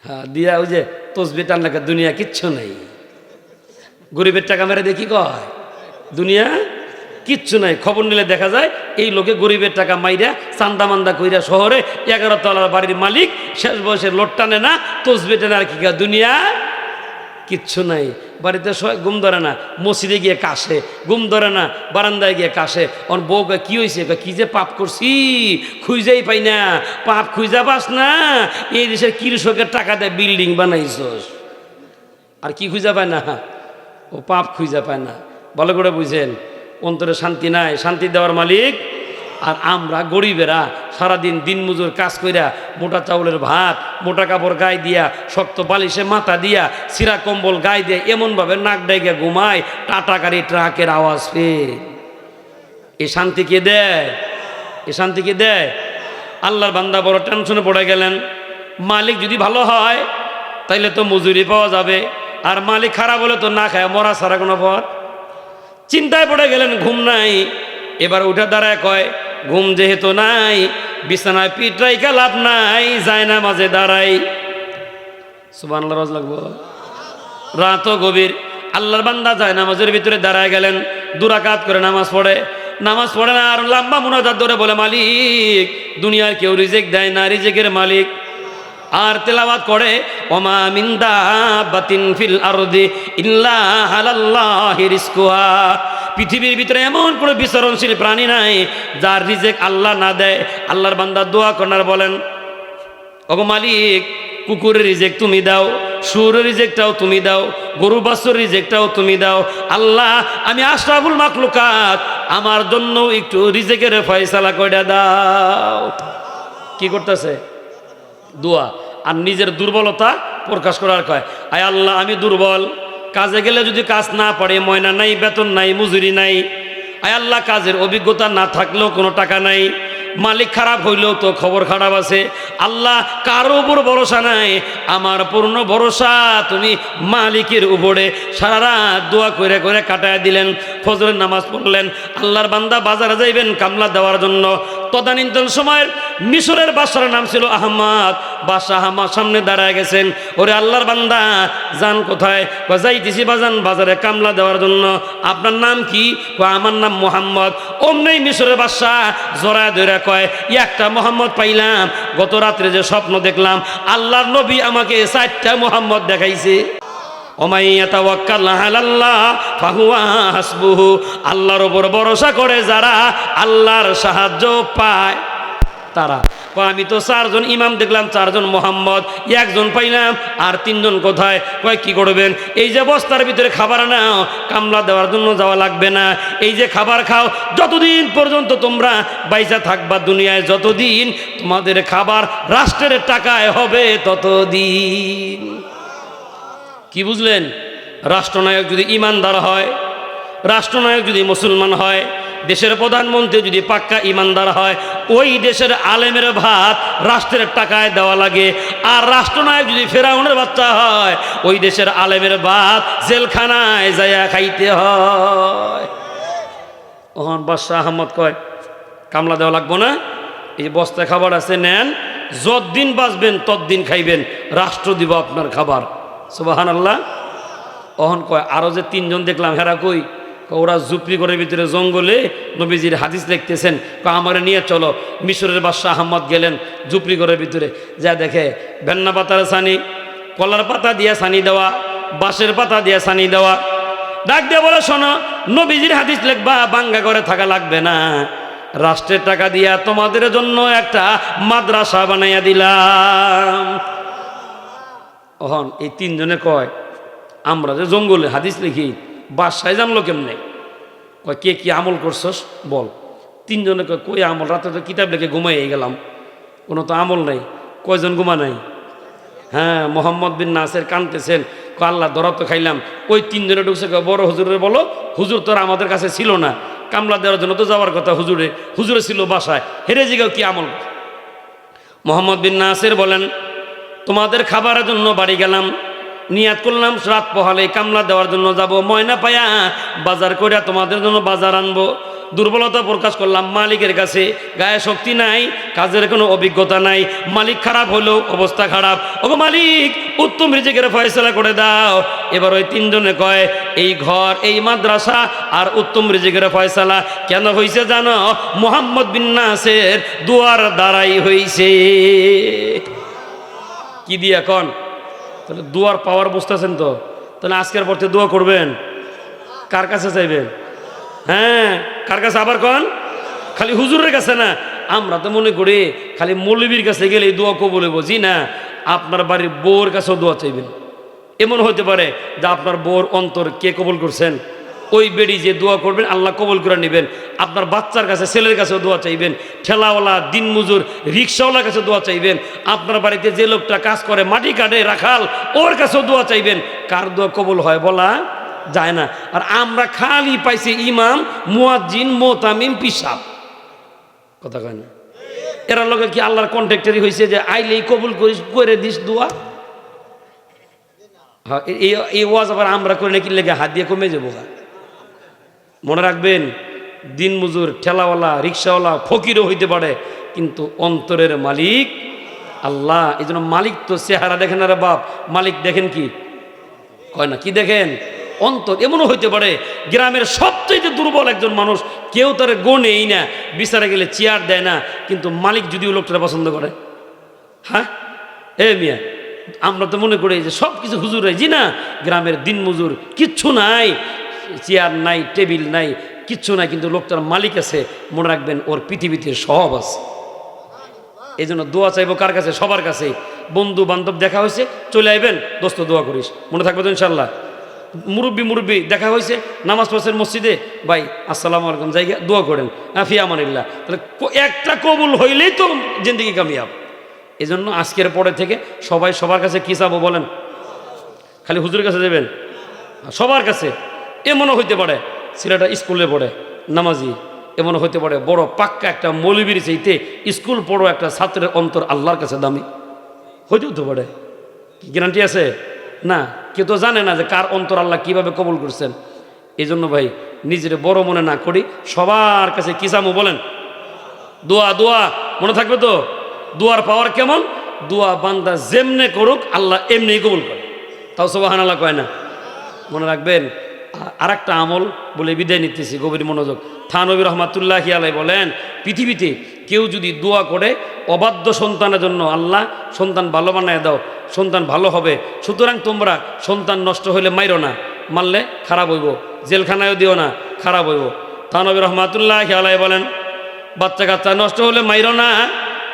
A: হ্যাঁ, দিয়া ওই যে তসবি টান লেখা, দুনিয়া কিচ্ছু নেই। গরিবের টাকা মেরে দিয়ে কি কয়? দুনিয়া কিচ্ছু নাই। খবর নিলে দেখা যায় এই লোকে গরিবের টাকা মাইরা চান্দা মান্দা কইরা শহরে 11 তলার বাড়ির মালিক, শেষ বয়সে লোট টানে না, তসবি টানে, আর কি দুনিয়া কিচ্ছু নাই। বাড়িতে ঘুম ধরে না, মসজিদে গিয়ে কাশে, ঘুম ধরে না, বারান্দায় গিয়ে কাশে। ওর বউ কি হয়েছে? কি যে পাপ করছি, খুঁজেই পাই না। পাপ খুঁজা পাস না, এই দেশের কৃষকের টাকা দেয় বিল্ডিং বানাইছস, আর কি খুঁজা পায় না? ও পাপ খুঁজা পায় না। ভালো করে বুঝেন, অন্তরে শান্তি নাই, শান্তি দেওয়ার মালিক। আর আমরা গরিবেরা সারাদিন দিনমজুর কাজ কইরা মোটা চাউলের ভাত, মোটা কাপড় গায়ে দিয়া, শক্ত বালিশে মাথা দিয়া, সিরা কম্বল গায়ে দিয়ে এমনভাবে নাক ডাইগে ঘুমায়, টাটা গাড়ি ট্রাকের আওয়াজ পেয়ে। এ শান্তি কে দেয়? এ শান্তি কে দেয়? আল্লাহর বান্দা বড় টেনশনে পড়ে গেলেন। মালিক যদি ভালো হয় তাইলে তো মজুরি পাওয়া যাবে, আর মালিক খারাপ হলে তো না খায় মরা ছাড়া কোনো পথ। চিন্তায় পড়ে গেলেন, ঘুম নাই। এবার উঠে দাঁড়ায় কয়, ঘুম যেহেতু নাই, বিছানায় পিঠরাই লাভ নাই, যায় না মাঝে দাঁড়াই। সুবহানাল্লাহ, রোজ লাগবো। রাতও গভীর, আল্লাহর বান্দা যায় নামাজের ভিতরে দাঁড়ায় গেলেন, 2 রাকাত করে নামাজ পড়ে। নামাজ পড়ে না, আর লম্বা মুনাজাত ধরে বলে, মালিক দুনিয়ার কেউ রিজিক দেয় না, রিজিকের মালিক আর তেলাওয়াত করে ওমা মিন দাব্বাতিন ফিল আরদি ইল্লা আলাল্লাহি রিজকুহা। পৃথিবীর ভিতরে এমন কোনো বিচরণশীল প্রাণী নাই যার রিজেক আল্লাহ না দেয়। আল্লাহর বান্দা দোয়া করার বলেন, ওগো মালিক, কুকুরের রিজেক তুমি দাও, শুয়োরের রিজেকটাও তুমি দাও, গরু বাছুর রিজেকটাও তুমি দাও। আল্লাহ, আমি আশরাফুল মাখলুকাত, আমার জন্য একটু রিজেকের ফয়সালা করে দাও। কি করতেছে? দোয়া। আর নিজের দুর্বলতা প্রকাশ করার কয়, আয় আল্লাহ, আমি দুর্বল, কাজে গেলে যদি কাজ না পারে, ময়না নাই, বেতন নাই, মজুরি নাই, আয় আল্লাহ, কাজের অভিজ্ঞতা না থাকলেও কোনো টাকা নাই, মালিক খারাপ হইলেও তো খবর খারাপ আছে। আল্লাহ, কারো উপর ভরসা নাই, আমার পূর্ণ ভরসা তুমি মালিকের উপরে। সারা রাত দোয়া করে করে কাটায় দিলেন। ফজরের নামাজ পড়লেন। আল্লাহর বান্দা বাজারে যাইবেন কামলা দেওয়ার জন্য। তদানীন্তন সময়ের মিশরের বাদশার নাম ছিল আহমদ। বাদশাহ আমার সামনে দাঁড়ায় গেছেন। ওরে আল্লাহর বান্দা, যান কোথায়? যাইতেছি বাজান বাজারে কামলা দেওয়ার জন্য। আপনার নাম কি? আমার নাম মোহাম্মদ। অমনি মিশরের বাদশাহ জড়ায় ধরে কয়, একটা মোহাম্মদ পাইলাম, গত রাত্রে যে স্বপ্ন দেখলাম, আল্লাহর নবী আমাকে 4টা মোহাম্মদ দেখাইছে। আল্লাহর উপর ভরসা করে যারা আল্লাহর সাহায্য পায় তারা। আমি তো 4 জন ইমাম দেখলাম, 4 জন মোহাম্মদ, 1 জন পাইলাম, আর 3 জন কোথায়? কয় কি করবেন? এই যে বস্তার ভিতরে খাবার নাও, কামলা দেওয়ার জন্য যাওয়া লাগবে না, এই যে খাবার খাও, যতদিন পর্যন্ত তোমরা বাইচা থাকবা দুনিয়ায়, যতদিন তোমাদের খাবার রাষ্ট্রের টাকায় হবে ততদিন। কি বুঝলেন? রাষ্ট্রনায়ক যদি ইমানদার হয়, রাষ্ট্রনায়ক যদি মুসলমান হয়, দেশের প্রধানমন্ত্রী যদি পাক্কা ইমানদার হয়, ওই দেশের আলেমের ভাত রাষ্ট্রের টাকায় দেওয়া লাগে। আর রাষ্ট্রনায়ক যদি ফেরাউনের বাচ্চা হয়, ওই দেশের আলেমের ভাত জেলখানায় যাইয়া খাইতে হয়। ওহন বাদশাহ আহমদ কয়, কামলা দেওয়া লাগবো না, এই যে বস্তায় খাবার আছে নেন, যতদিন বাঁচবেন ততদিন খাইবেন, রাষ্ট্র দিব আপনার খাবার। সুবহানাল্লাহ। ওহন কয়, আরো যে 3 জন দেখলাম, হেরা কই? ওরা জুপড়ি ঘরের ভিতরে জঙ্গলে নবীজির হাদিস লিখতেছেন। আমারে নিয়ে চলো। মিশরের বাদশাহ আহমদ গেলেন জুপড়ি ঘরের ভিতরে, যা দেখে ভেন্না পাতার ছানি, কলার পাতা দিয়ে ছানি দেওয়া, বাঁশের পাতা দিয়ে ছানি দেওয়া। ডাক দিয়ে বলে, শোনো, নবীজির হাদিস লিখবা, বাঙ্গা ঘরে থাকা লাগবে না, রাষ্ট্রের টাকা দিয়া তোমাদের জন্য একটা মাদ্রাসা বানাইয়া দিলাম। ওহন এই 3 জনে কয়, আমরা যে জঙ্গলে হাদিস লিখি, বাদশাহ জানলো কেমনে? কয়, কে কি আমল করছস বল। 3 জনে কয়, কই আমল? রাতে তো কিতাব লিখে ঘুমাইয়ে গেলাম, কোনো তো আমল নাই। কয়জন ঘুমা নাই? হ্যাঁ, মোহাম্মদ বিন নাসের কানতেছেন, আল্লাহ ধরা তো খাইলাম। ওই 3 জনে ঢুকছে, বড় হুজুরে বলো, হুজুর তোরা আমাদের কাছে ছিল না, কামলা দেওয়ার জন্য তো যাওয়ার কথা, হুজুরে ছিল বাসায়, হেরে জিগাও কি আমল? মোহাম্মদ বিন নাসের বলেন, তোমাদের খাবারের জন্য বাড়ি গেলাম, নিয়াত করলাম রাত পোহালে কামলা দেওয়ার জন্য যাব, ময়না পায়া বাজার করিয়া তোমাদের জন্য বাজার আনবো। দুর্বলতা প্রকাশ করলাম মালিকের কাছে, গায়ে শক্তি নাই, কাজের কোনো অভিজ্ঞতা নাই, মালিক খারাপ হলেও অবস্থা খারাপ। ওগো মালিক, উত্তম রিজিকের ফয়সালা করে দাও। এবার ওই 3 জনে কয়, এই ঘর, এই মাদ্রাসা আর উত্তম রিজিকের ফয়সালা কেন হয়েছে জানো? মোহাম্মদ বিন নাসের দুয়ার দ্বারাই হয়েছে। কি দিয়া কন? তাহলে দুয়ার পাওয়ার বুঝতেছেন তো? তাহলে আজকের পর থেকে দোয়া করবেন, কার কাছে চাইবেন? হ্যাঁ, কার কাছে? আবার কন, খালি হুজুরের কাছে না। আমরা তো মনে করি খালি মৌলবীর কাছে গেলে দোয়া কবুল হইব। জি না, আপনার বাড়ির বউর কাছেও দোয়া চাইবেন। এমন হতে পারে যে আপনার বউর অন্তর কে কবুল করছেন, ওই বেড়ি যে দোয়া করবেন আল্লাহ কবুল করে নেবেন। আপনার বাচ্চার কাছে, ছেলের কাছেও দোয়া চাইবেন, ঠেলাওয়ালা, দিনমজুর, রিক্সাওয়ালার কাছে দোয়া চাইবেন, আপনার বাড়িতে যে লোকটা কাজ করে, মাটি কাটে, রাখাল, ওর কাছেও দোয়া চাইবেন। কার দোয়া কবুল হয় বলা যায় না। আর আমরা খালি পাইছি ইমাম, মুয়াজ্জিন, মোতামিম, পিসাব, কথা কয় না। এরা লোকে কি আল্লাহর কন্ট্রাক্টরি হয়েছে যে আইলেই কবুল করিস, করে দিস দোয়া? হ্যাঁ, এই ওয়াজ আবার আমরা করে নাকি লেগে হাত দিয়ে কমে যাবো। মনে রাখবেন, দিনমজুর, ঠেলাওয়ালা, রিক্সাওয়ালা, ফকিরও হইতে পারে, কিন্তু অন্তরের মালিক আল্লাহ। এই জন্য মালিক তো চেহারা দেখেন, আরে বাপ, মালিক দেখেন কি? কয় না, কি দেখেন? অন্তর। এমনও হইতে পারে গ্রামের সবচেয়ে দুর্বল একজন মানুষ, কেউ তার গোনেই না, বিচারে গেলে চেয়ার দেয় না, কিন্তু মালিক যদিও লোকটা পছন্দ করে। হ্যাঁ, মিয়া, আমরা তো মনে করি যে সব কিছু হুজুরাই, জি না, গ্রামের দিনমজুর, কিচ্ছু নাই, চেয়ার নাই, টেবিল নাই, কিচ্ছু নাই, কিন্তু লোকটার মালিক আছে। মনে রাখবেন ওর পৃথিবীতে সব আছে। এই জন্য দোয়া চাইবো কার কাছে? সবার কাছে। বন্ধু বান্ধব দেখা হয়েছে, চলে আইবেন, দোস্ত দোয়া করিস, মনে থাকবে তো ইনশাল্লাহ। মুরব্বী দেখা হয়েছে, নামাজ পড়ছেন মসজিদে, ভাই আসসালামু আলাইকুম, জায়গা দোয়া করেন, ফি আমানিল্লাহ। তাহলে একটা কবুল হইলেই তো জিন্দেগি কামিয়াব। এই জন্য আজকের পরে থেকে সবাই সবার কাছে কী চাবো বলেন? খালি হুজুরের কাছে দেবেন? সবার কাছে। এমনও হইতে পারে ছেলেটা স্কুলে পড়ে, নামাজি, এমন হইতে পারে বড় পাক্কা একটা মৌলবীর চাইতে স্কুল পড়ো একটা ছাত্রের অন্তর আল্লাহর কাছে দামি, হইতেও তো পারে। কি গ্যারান্টি আছে? না, কেউ তো জানে না যে কার অন্তর আল্লাহ কিভাবে কবুল করছেন। এই জন্য ভাই নিজের বড় মনে না করি, সবার কাছে কি চামো বলেন? দোয়া। দোয়া মনে থাকবে তো? দোয়ার পাওয়ার কেমন? দোয়া বান্দা যেমনে করুক আল্লাহ এমনি কবুল করে। তাও সুবহানাল্লাহ কয় না? মনে রাখবেন। আর একটা আমল বলে বিদায় নিতেছি, গভীর মনোযোগ। থানবী রহমাতুল্লাহি আলাইহি বলেন, পৃথিবীতে কেউ যদি দোয়া করে অবাধ্য সন্তানের জন্য, আল্লাহ সন্তান ভালো বানায় দাও, সন্তান ভালো হবে, সুতরাং তোমরা সন্তান নষ্ট হইলে মাইরো না, মারলে খারাপ হইব, জেলখানায়ও দিও না, খারাপ হইব। থানবী রহমাতুল্লাহি আলাইহি বলেন, বাচ্চা কাচ্চা নষ্ট হলে মাইরো না,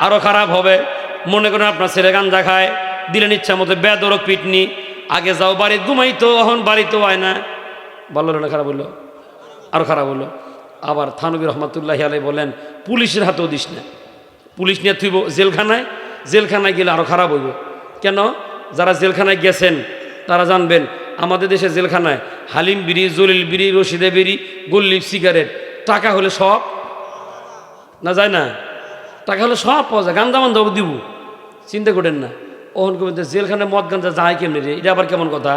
A: আরও খারাপ হবে। মনে করেন আপনার ছেলে গাঞ্জা খায়, দিলেন ইচ্ছা মতো বেদরক পিটনি, আগে যাও বাড়ি ঘুমাইতো, এখন বাড়িতেও হয় না, ভালো হলো না খারাপ হইলো? আরও খারাপ হলো। আবার থানবী রহমাতুল্লাহি আলাইহি বলেন, পুলিশের হাতেও দিস না, পুলিশ নিয়ে থুইব জেলখানায়, জেলখানায় গেলে আরও খারাপ হইব। কেন? যারা জেলখানায় গেছেন তারা জানবেন, আমাদের দেশে জেলখানায় হালিম বিড়ি, জলিল বিড়ি, রশিদে বিড়ি, গোল্লিপ, সিগারেট, টাকা হলে সব না যায় না, টাকা হলে সব পাওয়া যায়, গান্দা বান্ধাও দিব, চিন্তা করেন না। ওহন কবেন জেলখানায় মদ গাঞ্জা যায় কেমনি রে? এটা আবার কেমন কথা?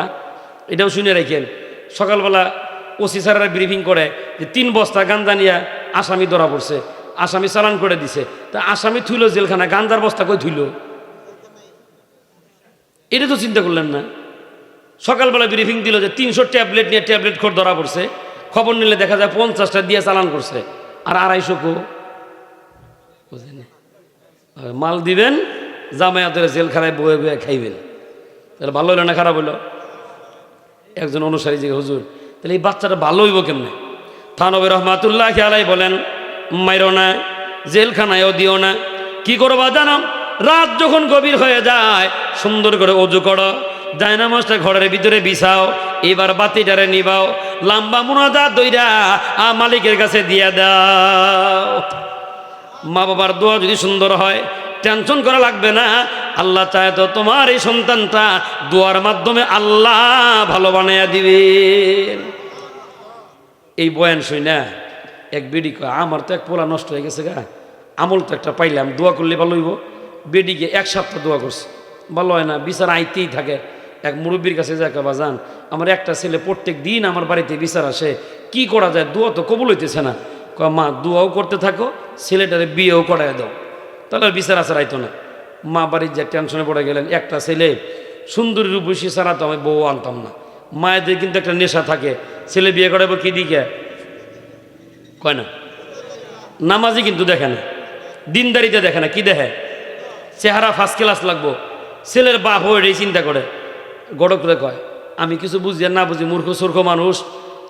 A: এটাও শুনে রাখেন। সকালবেলা ওসি স্যারেরা ব্রিফিং করে যে 3 বস্তা গাঞ্জা নিয়ে আসামি ধরা পড়ছে, আসামি চালান করে দিছে। তা আসামি থুইল জেলখানায়, গাঞ্জার বস্তা কই থুইল? এটা তো চিন্তা করলেন না। সকালবেলা ব্রিফিং দিল যে 300 ট্যাবলেট নিয়ে ট্যাবলেট খোর ধরা পড়ছে, খবর নিলে দেখা যায় 50টা দিয়ে চালান করছে, আর 250 কো বুঝলেন? মাল দিবেন, জামায়াতের জেলখানায় বয়ে বয়ে খাইবেন। তাহলে ভালো হইল না খারাপ হইল? একজন অনুসারী যে হুজুর, তাহলে এই বাচ্চাটা ভালো হইব কেমনে? থানবী রহমাতুল্লাহি আলাইহি বলেন, মাইরো না, জেলখানায়ও দিও না। কি করবা জানো? রাত যখন গভীর হয়ে যায়, সুন্দর করে ওযু করো, জায়নামাজটা ঘরের ভিতরে বিছাও, এবার বাতিটারে নিবাও, লম্বা মুনাজাত দইরা মালিকের কাছে দিয়ে দাও। মা বাবার দোয়া যদি সুন্দর হয়, টেনশন করা লাগবে না। আল্লাহ চায় তো তোমার এই সন্তানটা দোয়ার মাধ্যমে আল্লাহ ভালো বানাইয়া দিবেন। এই বয়ান শুই না এক বেডি কয়, আমার তো এক পোলা নষ্ট হয়ে গেছে গা, আমল তো একটা পাইলাম, দোয়া করলে ভালো হইব। বেডিকে 1 সপ্তাহ দোয়া করছে, ভালো হয় না, বিচার আইতেই থাকে। এক মুরব্বীর কাছে যায়, বাজান আমার একটা ছেলে প্রত্যেক দিন আমার বাড়িতে বিচার আসে, কি করা যায়, দোয়া তো কবুল হইতেছে না। কয়, মা দোয়াও করতে থাকো, ছেলেটারে বিয়েও করায় দাও, তাহলে বিচার আসার আইতো না। মা বাড়ির যে টেনশনে পড়ে গেলেন, একটা ছেলে সুন্দরী রূপসী ছাড়া তো আমি বউ আনতাম না। মায়েদের কিন্তু একটা নেশা থাকে, ছেলে বিয়ে করাবো কি দিকে কয় না, নামাজি কিন্তু দেখে না, দিনদারিতে দেখে না, কি দেখে? চেহারা ফার্স্ট ক্লাস লাগবো। ছেলের বাপ হয়ে চিন্তা করে, গড়ক করে কয়, আমি কিছু বুঝি আর না বুঝি, মূর্খ সূর্খ মানুষ,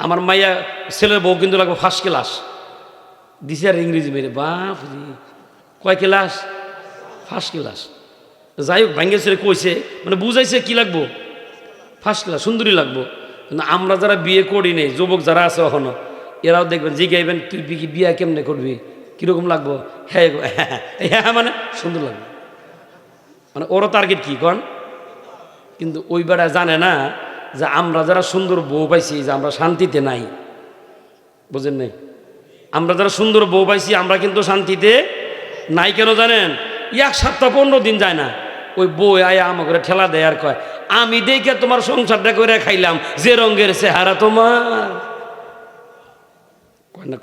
A: আমার মাইয়া ছেলের বউ কিন্তু লাগবো ফার্স্ট ক্লাস। দিছে আর ইংরেজি মেরে, বাপ কয় ক্লাস? First class. যাই হোক, ভাঙ্গে ছেলে কইছে, মানে বুঝাইছে কি লাগবো, ফার্স্ট ক্লাস, সুন্দরী লাগবো। কিন্তু আমরা যারা বিয়ে করি নেই, যুবক যারা আছে এখনো, এরাও দেখবেন জিগাইবেন, তুই বিয়ে কেমনে করবি, কীরকম লাগবো? হ্যাঁ হ্যাঁ মানে সুন্দর লাগবে, মানে ওরও টার্গেট কি কন? কিন্তু ওই বেড়া জানে না যে আমরা যারা সুন্দর বউ পাইছি, যে আমরা শান্তিতে নাই, বুঝেন নাই? আমরা যারা সুন্দর বউ পাইছি আমরা কিন্তু শান্তিতে নাই। কেন জানেন? 1 সপ্তাহ 15 দিন যায় না, ওই বউ আয়া আমাকে ঠেলা দেয় আর কয়, আমি দেখে তোমার সংসারটা করে খাইলাম, যে রঙের চেহারা তোমার।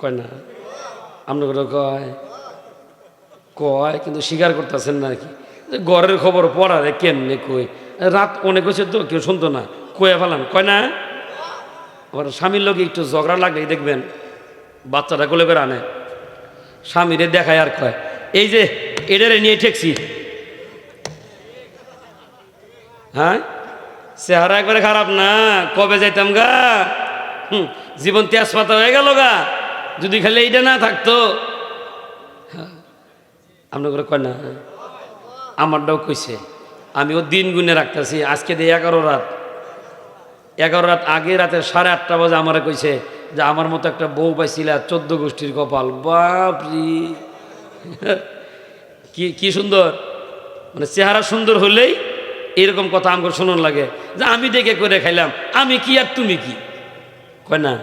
A: কয় না আপনার করে কয় কয়, কিন্তু স্বীকার করতেছেন না আর কি, যে ঘরের খবর পড়ারে কেমনে কই, রাত অনেক হয়েছে তো কেউ শুনতো না, কয়ে ফেলান, কয় না? আবার স্বামীর লোক একটু ঝগড়া লাগলেই দেখবেন বাচ্চাটা কোলে করে আনে, স্বামীরে দেখায় আর কয়, এই যে এটারে নিয়ে ঠেকছি, হ্যাঁ চেহারা একবারে খারাপ না, কবে যাইতাম গা। জীবন তেজপাতা হয়ে গেল গা, যদি খালি এইটা না থাকতো। আপনার করে কয় না, আমারটাও কইছে। আমিও দিন গুনে রাখতেছি, আজকে দিয়ে 11 রাত, 11 রাত আগে রাতে 8:30 বাজে আমারে কইছে যে আমার মতো একটা বউ পাইছিল 14 গোষ্ঠীর কপাল। বাপরি কি সুন্দর, মানে চেহারা সুন্দর হলেই এরকম কথা আমার শোনার লাগে যে আমি দেখে করে খাইলাম, আমি কি আর তুমি কি, কয় না।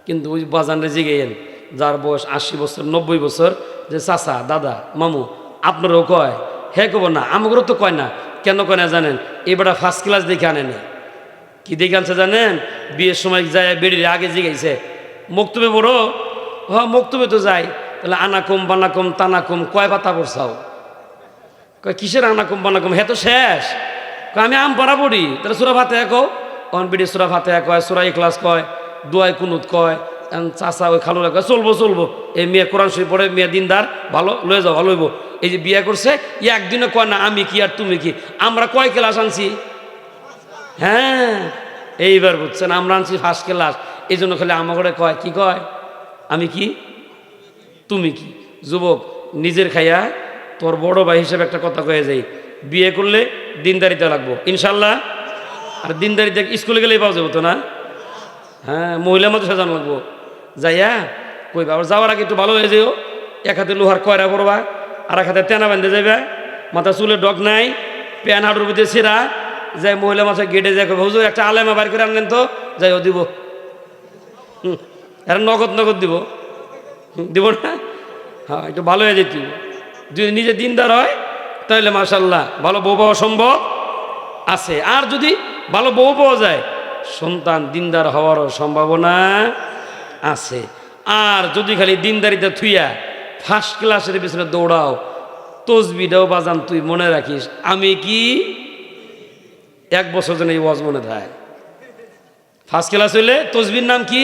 A: কিন্তু ওই বাজানরে জিগেন যার বয়স 80 বছর 90 বছর, যে চাচা দাদা মামু আপনারও কয়, হ্যাঁ কব না, আমাদেরও তো কয় না। কেন কয় না জানেন? এবারটা ফার্স্ট ক্লাস দেখে আনেনি। কি দেখে আনছে জানেন? বিয়ের সময় যায় বেড়ির আগে জিগাইছে মক্তবে বড়, হ্যাঁ মক্তবে তো যাই, তাহলে আনাকুম বানাকুম তানাকুম কয় পাতা পড়ছাও? কয় কিসের আনাকুম বানাকুম, হ্যাঁ তো শেষ। কয় আমি আম পাড়া পড়ি, তাহলে সুরা ফাতে কও। অন বিড়ি সুরা ফাতে কয়, সুরা ইখলাস কয়, দোয়াই কুনুত কয়। চাচা ওই খালুরা কয় চলবো চলবো, এই মেয়ে কোরআন শরীফ পড়ে, মেয়ে দিনদার, ভালো লয়ে যাও, ভালো হইব। এই যে বিয়ে করছে একদিনে কয় না আমি কি আর তুমি কি। আমরা কয় ক্লাস আনছি? হ্যাঁ এইবার বুঝছেন, আমরা আনছি ফার্স্ট ক্লাস। এই জন্য খালি আমাকে কয়, কি কয়, আমি কি তুমি কি। যুবক নিজের খাইয়া তোর বড় ভাই হিসেবে একটা কথা কয়ে যাই, বিয়ে করলে দিনদারিতে লাগবো ইনশাল্লাহ। আর দিনদারিতে স্কুলে গেলেই পাওয়া যাবো তো না? হ্যাঁ মহিলা মতো সাজানো লাগবো। যাইয়া কইবা, আবার যাওয়ার আগে একটু ভালো হয়ে যাও। এক হাতে লোহার কয়রা পড়বা, আর এক হাতে তেনা বাঁধতে যাবে, মাথা চুলে ডগ নাই, প্যান হাঁটুর ভিতরে ছিঁড়া, যাই মহিলা মাথা গেটে যাই হুজুর একটা আলেমা বার করে আনলেন তো, যাইও দিব। এরা নগদ নগদ দিব, দিব না? হ্যাঁ একটু ভালো হয়ে যেত। যদি নিজে দিনদার হয় তাহলে মাশাল্লাহ ভালো বউ পাওয়া সম্ভব আছে। আর যদি ভালো বউ পাওয়া যায়, সন্তান দিনদার হওয়ারও সম্ভাবনা আছে। আর যদি খালি দিনদারিতে থুইয়া ফার্স্ট ক্লাসের পিছনে দৌড়াও, তসবিটাও বাজান তুই মনে রাখিস, আমি কি 1 বছর যেন এই ওয়াজ মনে থাকে। ফার্স্ট ক্লাস হইলে তসবির নাম কি?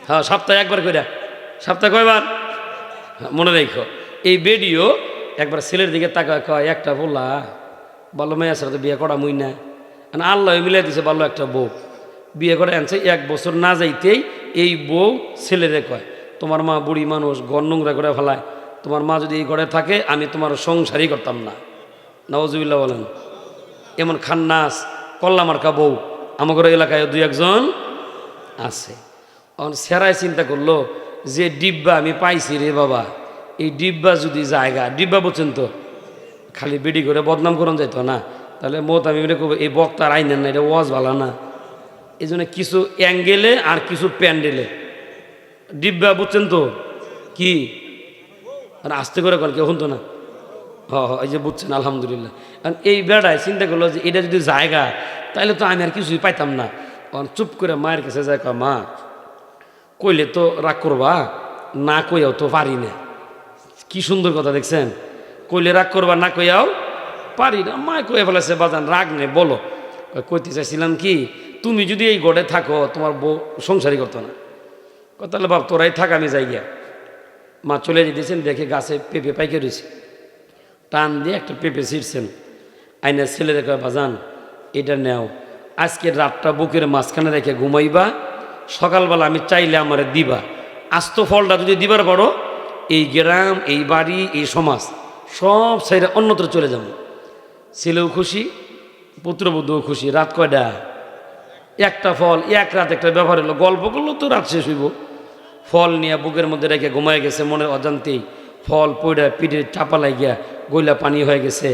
A: হ্যাঁ সপ্তাহে একবার করে, সপ্তাহে কয়বার মনে রেখো। এই ভিডিও একবার ছেলের দিকে তাকায় কয়, একটা বললা ভালো মেয়ে আছে তো বিয়ে করা মুই না, আল্লাহ মিলাই দিছে ভালো একটা বউ, বিয়ে করে আনছে। 1 বছর না যাইতেই এই বউ ছেলেরে কয়, তোমার মা বুড়ি মানুষ, ঘর নোংরা করে ফেলায়, তোমার মা যদি এই ঘরে থাকে আমি তোমার সংসারই করতাম না। নাউজুবিল্লাহ বলেন। এমন খান্নাস কল্লামার্কা বউ আমাদের এলাকায় 2-1 জন আছে। সেরাই চিন্তা করলো যে ডিব্বা আমি পাইছি রে বাবা, এই ডিব্বা যদি জায়গা, ডিব্বা বলছেন তো খালি বেডি করে বদনাম করুন যাইত না, তাহলে মত আমি এই বক্তার আইনেন না, এটা ওয়াজ ভালো না। এই জন্য কিছু অ্যাঙ্গেলে আর কিছু প্যান্ডেলে ডিব্বা বুঝছেন তো কি, আর আস্তে করে কেউ শুনতো না। এই যে বুঝছেন আলহামদুলিল্লাহ। কারণ এই বেড়ায় চিন্তা করলো যে এটা যদি জায়গা, তাহলে তো আমি আর কিছুই পাইতাম না। চুপ করে মায়ের কাছে যায়, কয় মা কইলে তো রাগ করবা, না কইয়াও তো পারি না। কি সুন্দর কথা দেখছেন, কইলে রাগ করবা, না কইয়াও পারি না। মায় কয়ে ফেলেছে, বাজান রাগ নেই বলো। কইতে চাইছিলাম কি, তুমি যদি এই গড়ে থাকো তোমার বউ সংসারই করতো না। তাহলে বাপ তোরাই থাক, আমি যাই গিয়া। মা চলে যেতেছেন, দেখে গাছে পেঁপে পাইকে রয়েছে, টান দিয়ে একটা পেঁপে ছিঁড়ছেন। আইনের ছেলেরে কয়, বাজান এটা নেও, আজকের রাতটা বুকের মাঝখানে রেখে ঘুমাইবা, সকালবেলা আমি চাইলে আমারে দিবা। আস্ত ফলটা যদি দিবার পারো, এই গ্রাম, এই বাড়ি, এই সমাজ সব সাইডে অন্যত্র চলে যাবো। ছেলেও খুশি, পুত্রবধূও খুশি। রাত কয়টা? একটা ফল, 1 রাত একটা ব্যবহার হলো, গল্প করলো তো রাত শেষ হইব। ফল নিয়ে বুকের মধ্যে রেখে ঘুমায় গেছে, মনের অজান্তেই ফল পইড়া পিঠে চাপা লাগিয়া গইলা পানি হয়ে গেছে।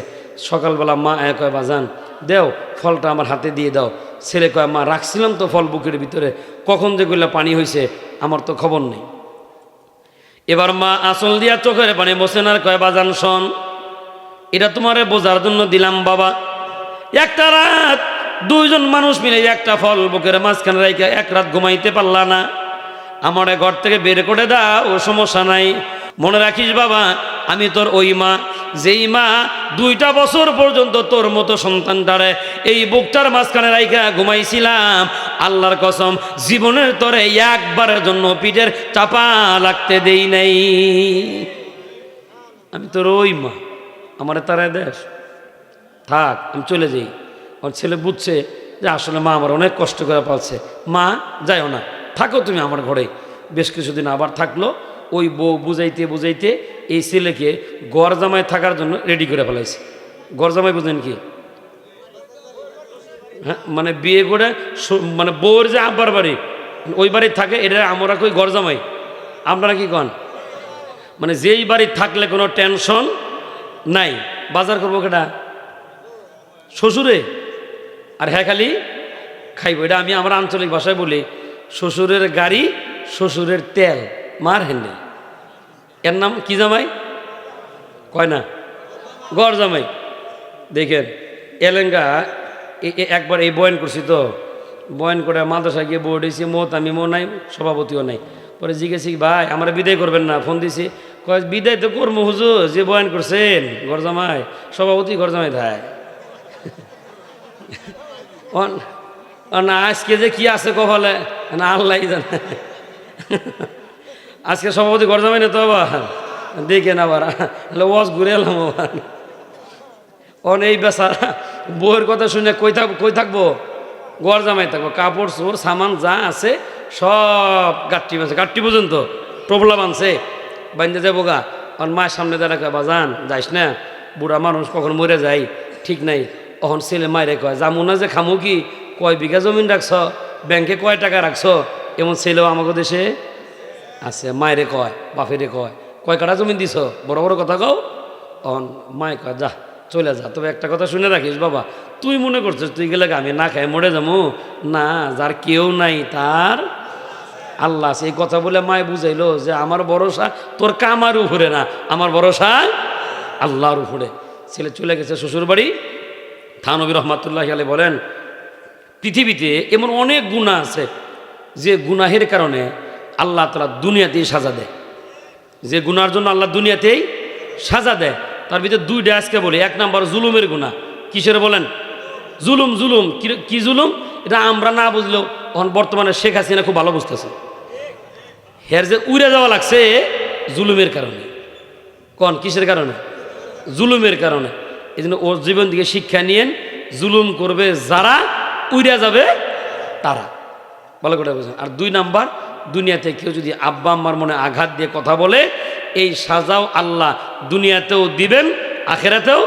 A: সকালবেলা মা কয়, বাজান দেও ফলটা আমার হাতে দিয়ে দাও। ছেলে কয়, মা রাখছিলাম তো ফল বুকের ভিতরে, কখন যে গইলা পানি হয়েছে আমার তো খবর নেই। এবার মা আঁচল দিয়া চোখের পানি বসেন আর কয়, বাজান শোন, এটা তোমারে বোঝার জন্য দিলাম বাবা। একটা রাত 2 জন মানুষ মিলে একটা ফল বুকের মাঝখানে রেখে 1 রাত ঘুমাইতে পারলা না, আমার ঘর থেকে বের করে দাও, ও সমস্যা নাই। মনে রাখিস বাবা, আমি তোর ওই মা, যেই মা 2টা বছর পর্যন্ত তোর মতো সন্তানটারে এই বুকটার মাঝখানে রাইখা ঘুমাইছিলাম। আল্লাহর কসম, জীবনের তোরে একবারের জন্য পিঠের চাপা লাগতে দেই নাই। আমি তোর ওই মা, আমার তারা দেশ থাক, আমি চলে যাই। ওর ছেলে বুঝছে যে আসলে মা আমার অনেক কষ্ট করে পালছে, মা যাইও না, থাকো তুমি আমার ঘরে। বেশ কিছুদিন আবার থাকলো। ওই বউ বুঝাইতে বুঝাইতে এই ছেলেকে গড় জামাই থাকার জন্য রেডি করে ফেলাইছে। গড় জামাই বুঝেন কি? হ্যাঁ, মানে বিয়ে করে মানে বউর যে আব্বার বাড়ি ওই বাড়ি থাকে, এটা আমরা কই গড় জামাই। আপনারা কি কন? মানে যেই বাড়ি থাকলে কোনো টেনশন নাই। বাজার করবো কেটা? শ্বশুরে। আর হ্যাঁ খালি খাইব। এটা আমি আমার আঞ্চলিক ভাষায় বলি, শ্বশুরের গাড়ি শ্বশুরের তেল মার হ্যান্ডেল। এর নাম কি জামাই কয় না? গড় জামাই। দেখেন এলেঙ্গা একবার এই বয়ান করছি তো, বয়ান করে মাদ্রাসায় গিয়ে বোর্ড হয়েছি, মো নাই, সভাপতিও নাই। পরে জিজ্ঞেসি ভাই আমরা বিদায় করবেন না? ফোন দিছি, কয় বিদায় তো করবো হুজুর, যে বয়ান করছেন গড় জামাই, সভাপতি গড় জামাই ধায়। না আজকে যে কি আছে কপালে না আল্লাহ জানে। আজকে সভাপতি গড় জামাই না তো আবার দেখেন, আবার ওয়াজ ঘুরে এলাম আবার। এই বেচারা বউয়ের কথা শুনে কই থাকবো? গড় জামাই থাকবো। কাপড় চোর সামান যা আছে সব গাঠটি বানছে, গাঠটি পর্যন্ত টোপলা বানছে, বান্ধে যাবো গা। আর মায়ের সামনে দাঁড়া বাজান যাইস না, বুড়া মানুষ কখন মরে যাই ঠিক নাই। অহন ছেলে মায়েরে কয় যামু না যে খামু কি, কয় বিঘা জমিন রাখছ, ব্যাংকে কয় টাকা রাখছ, এমন ছেলেও আমাকে দেশে আছে। মায়েরে কয়, বাপেরে কয় কয় কাটা জমিন দিছ, বড় বড় কথা কও। অহন মায়ে কয় যা চলে যা, তবে একটা কথা শুনে রাখিস বাবা, তুই মনে করছিস তুই গেলে আমি না খাই মরে যাবো না, যার কেউ নাই তার আল্লাহ আছে। এই কথা বলে মায়ে বুঝাইলো যে আমার ভরসা তোর কামার উপরে না, আমার ভরসা আল্লাহর উপরে। ছেলে চলে গেছে শ্বশুর বাড়ি। থানবী রহমাতুল্লাহ আলাইহি বলেন, পৃথিবীতে এমন অনেক গুনাহ আছে যে গুনাহের কারণে আল্লাহ তাআলা দুনিয়াতেই সাজা দেয়। যে গুনার জন্য আল্লাহ দুনিয়াতেই সাজা দেয়, তার ভিতরে দুইটা আজকে বলি। এক নাম্বার জুলুমের গুনাহ। কিসের বলেন? জুলুম। জুলুম কি জুলুম? এটা আমরা না বুঝলেও এখন বর্তমানে শেখ হাসিনা খুব ভালো বুঝতেছে। হের যে উড়ে যাওয়া লাগছে জুলুমের কারণে। কোন কিসের কারণে? জুলুমের কারণে। এই জন্য ওর জীবন থেকে শিক্ষা নিয়েন, জুলুম করবে যারা উড়ে যাবে তারা, ভালো করে বুঝেন। আর দুই নাম্বার, দুনিয়াতে কেউ যদি আব্বা আম্মার মনে আঘাত দিয়ে কথা বলে, এই সাজাও আল্লাহ দুনিয়াতেও দিবেন আখেরাতেও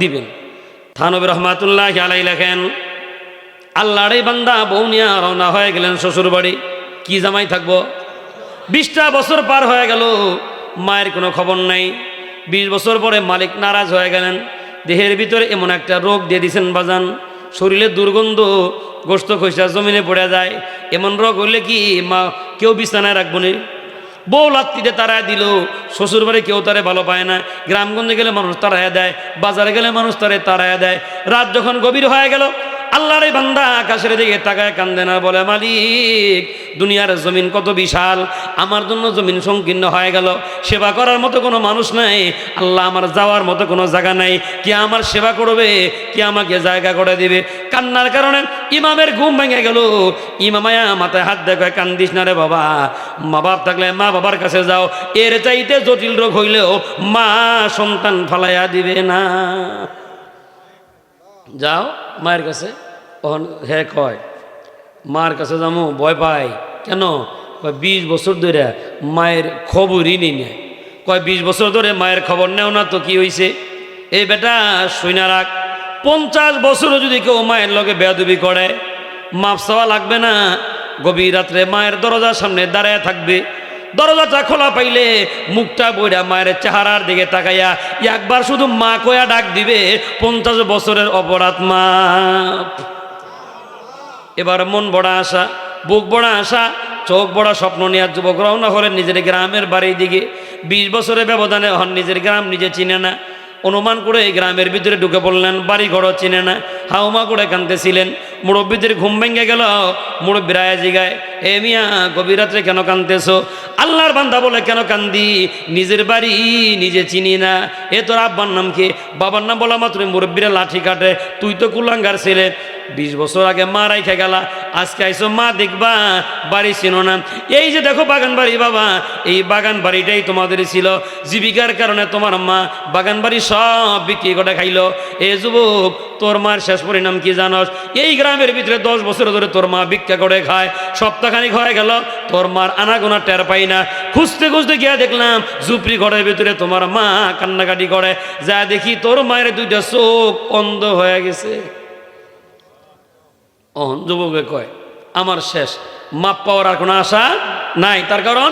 A: দিবেন। থানবী রহমাতুল্লাহ আলাইহি লেখেন, আল্লাহর এই বান্দা বউ নিয়ে রওনা হয়ে গেলেন শ্বশুর বাড়ি। কি জামাই থাকবো? 20টা বছর পার হয়ে গেল, মায়ের কোনো খবর নাই। 20 বছর পরে মালিক নারাজ হয়ে গেলেন, দেহের ভিতরে এমন একটা রোগ দিয়ে দিয়েছেন বাজান, শরীরে দুর্গন্ধ, গোস্ত খৈসা জমিনে পড়ে যায়। এমন রোগ হইলে কি মা কেউ বিছানায় রাখবো না। বউ লাত্তিতে তারায় দিল, শ্বশুর বাড়ি কেউ তারে ভালো পায় না। গ্রামগঞ্জে গেলে মানুষ তারায় দেয়, বাজারে গেলে মানুষ তারায় দেয়। রাত যখন গভীর হয়ে গেল, আল্লাহর এই বান্দা আকাশের দিকে তাকায় কান্দে না, বলে মালিক দুনিয়ার জমিন কত বিশাল, আমার জন্য জমিন সংকীর্ণ হয়ে গেল, সেবা করার মতো কোনো মানুষ নাই। আল্লাহ আমার যাওয়ার মতো কোনো জায়গা নাই, কে আমার সেবা করবে, কে আমাকে জায়গা করে দিবে। কান্নার কারণে ইমামের ঘুম ভেঙে গেল। ইমামায়া মাথায় হাত দেখে, কান্দিস না রে বাবা, মা বাপ থাকলে মা বাবার কাছে যাও, এর চাইতে জটিল রোগ হইলেও মা সন্তান ফালাইয়া দিবে না। যাও মায়ের কাছে। হ্যাঁ কয় মার কাছে যাবো, ভয় পাই কেন? কয় 20 বছর ধরে মায়ের খবরই নেই না। কয় 20 বছর ধরে মায়ের খবর নেও না তো কি হয়েছে? এই বেটা শুইনা রাখ, 50 বছরও যদি কেউ মায়ের লগে বেয়াদবি করে, মাপ চাওয়া লাগবে না। গভীর রাত্রে মায়ের দরজার সামনে দাঁড়ায় থাকবে, দরজাটা খোলা পাইলে মুখটা বইরা মায়ের চেহারার দিকে তাকাইয়া একবার শুধু মা কয়া ডাক দিবে, 50 বছরের অপরাধ মাপ। এবার মন বড়া আশা, বুক বড়া আশা, চোখ বড়া স্বপ্ন নিয়ে যুবক রওনা হলেন নিজের গ্রামের বাড়ির দিকে। 20 বছরের ব্যবধানে হন নিজের গ্রাম নিজে চিনে না। অনুমান করে এই গ্রামের ভিতরে ঢুকে পড়লেন, বাড়ি ঘরও চিনে না। হাউমা করে কাঁদতেছিলেন। মুরব্বীদের ঘুম ভেঙে গেল, মুরব্বীরা জিগায়, এ মিয়া গভীর রাত্রে কেন কাঁদতেছো? আল্লাহর বান্দা বলে, কেন কান্দি? নিজের বাড়ি নিজে চিনি না। এ তোর আব্বার নাম কি? বাবার নাম বলা মাত্র মুরব্বীরা লাঠি কাটে, তুই তো কুলাঙ্গার ছেলে। 20 বছর আগে মা রাইখা গেলা, আজকে আইসো মা দেখবা, বাড়ি ছিল না। এই যে দেখো বাগান বাড়ি বাবা, এই বাগান বাড়িটাই তোমাদেরই ছিল। জীবিকার কারণে তোমার মা বাগান বাড়ি সব বিক্রি করে খাইলো। এ যুবক, তোর মার শেষ পরিণাম কি জানস? এই গ্রামের ভিতরে 10 বছর ধরে তোর মা ভিক্ষা করে খায়, সপ্তাহখানিক হয়ে গেল তোর মার আনাগোনা টের পাই না। খুঁজতে খুঁজতে গিয়া দেখলাম ঝুপড়ি ঘরের ভিতরে তোমার মা কান্নাকাটি করে। যা দেখি তোর মায়ের 2টা চোখ অন্ধ হয়ে গেছে। যুবকে কয় আমার শেষ, মাপ পাওয়ার আর কোনো আশা নাই। তার কারণ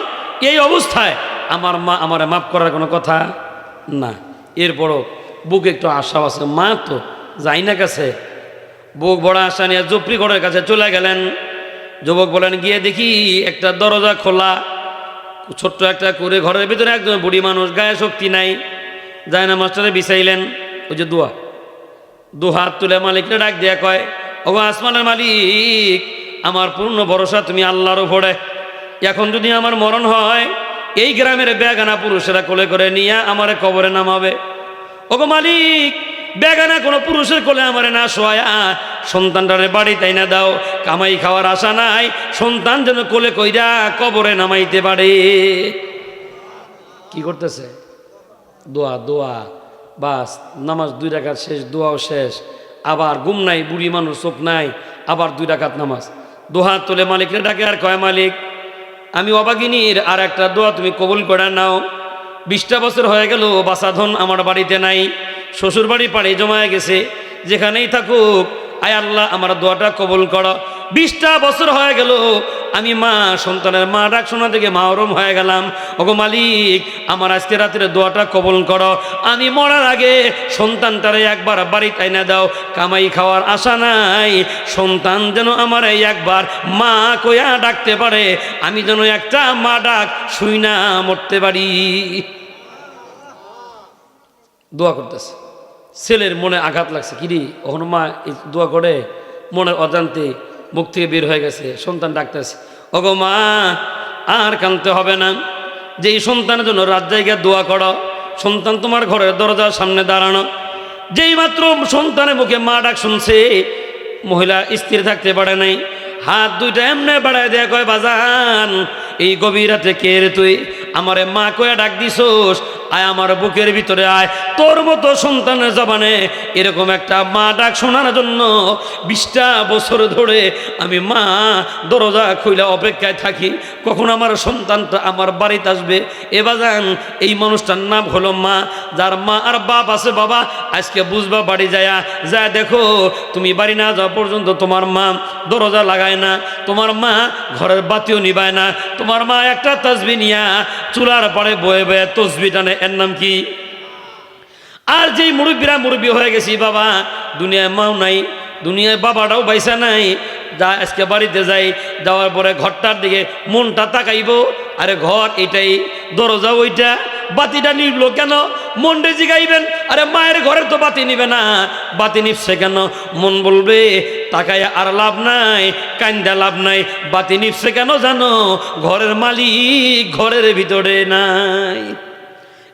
A: এই অবস্থায় আমার মা আমারে মাপ করার কোনো কথা না। এরপরও বুকে একটু আশা আছে, মা তো যাই না কাছে। বুক বড় আশা নিয়ে ঝুপড়ি ঘরের কাছে চলে গেলেন। যুবক বলেন গিয়ে দেখি একটা দরজা খোলা, ছোট্ট একটা করে ঘরের ভিতরে একজন বুড়ি মানুষ, গায়ে শক্তি নাই, যায় না মাস্টারে বিছাইলেন। ওই যে দু হাত তুলে মালিককে ডাক দিয়া কয়, ও আসমানের মালিক, আমার পূর্ণ ভরসা তুমি আল্লাহর উপরে। এখন যদি আমার মরণ হয়, এই গ্রামের বেগানা পুরুষেরা কোলে করে নিয়ে আমারে কবরে নামাবে। ওগো মালিক, বেগানা কোনো পুরুষের কোলে আমারে না শোয়া, সন্তানটারে বাড়ি তাই না দাও। কামাই খাওয়ার আশা নাই, সন্তান যেন কোলে কইরা কবরে নামাইতে পারে। কি করতেছে? দোয়া দোয়া, বাস নামাজ 2 রাকাত শেষ, দোয়াও শেষ। আবার ঘুম নাই, বুড়ি মানুষ, চোখ নাই, আবার 2 রাকাত নামাজ। দোহাত তোলে মালিকরে ডাকে আর কয়, মালিক আমি অবাগিনীর আর একটা দোয়া তুমি কবুল করে নাও। 20টা বছর হয়ে গেল বাসাধন আমার বাড়িতে নাই, শ্বশুর বাড়ি পাড়ে জমায়ে গেছে। যেখানেই থাকুক আয় আল্লাহ আমার দোয়াটা কবুল করো। 20টা বছর হয়ে গেল আমি মা সন্তানের মা ডাক শোনা থেকে মাহরুম হয়ে গেলাম। ওগো মালিক, আমার আজকে রাতের দোয়াটা কবুল করো। আমি মরার আগে সন্তানটারে একবার বাড়ি তাইনা দাও। কামাই খাওয়ার আশা নাই, সন্তান যেন আমার একবার মা কইয়া ডাকতে পারে, আমি যেন একটা মা ডাক শুই না মরতে পারি। দোয়া করতেছে। ছেলের মনে আঘাত লাগছে, কিরে ওখানে মা দোয়া করে, মনের অজান্তে মুখ থেকে বের হয়ে গেছে। সন্তান ডাকতেছে, ওগো মা আর কাঁদতে হবে না, যেই সন্তানের জন্য রাত জায়গায় দোয়া করো, সন্তান তোমার ঘরের দরজার সামনে দাঁড়ানো। যেই মাত্র সন্তানের মুখে মা ডাক শুনছে, মহিলা স্থির থাকতে পারে নাই, হাত 2টা এমনি বাড়ায় দেয়া কয়, বাজান এই গভীর রাতে কে রে তুই? আমারে মা কয়া ডাক দিছোস, আয় আমার বুকের ভিতরে আয়। তোর মতো সন্তানের জবানে এরকম একটা মা ডাক শোনার জন্য 20টা বছর ধরে আমি মা দরজা খুইলা অপেক্ষায় থাকি, কখন আমার সন্তানটা আমার বাড়িতে আসবে। এবাজান এই মানুষটার নাম হলো মা। যার মা আর বাপ আছে বাবা, আজকে বুঝবা বাড়ি যায় দেখো, তুমি বাড়ি না যাওয়া পর্যন্ত তোমার মা দরজা লাগায় না, তোমার মা ঘরের বাতিও নিবায় না, তোমার মা একটা তাসবিহ নিয়া চুলার পাড়ে বয়ে বয়ে তসবিহ টানে। এর নাম কি? আর যেই মুরব্বীরা মুরব্বী হয়ে গেছি বাবা, দুনিয়ায় মাও নাই, দুনিয়ায় বাবাটাও বাইসা নাই, যা আজকে বাড়িতে যাই, যাওয়ার পরে ঘরটার দিকে মনটা তাকাইব, আরে ঘর এটাই, দরজা ওইটা, বাতিটা নিবলো কেন? মনটা জিগাইবেন, আরে মায়ের ঘরের তো বাতি নিবে না, বাতি নিবছে কেন? মন বলবে তাকায় আর লাভ নাই, কান্দা লাভ নাই। বাতি নিবছে কেন জানো? ঘরের মালিক ঘরের ভিতরে নাই।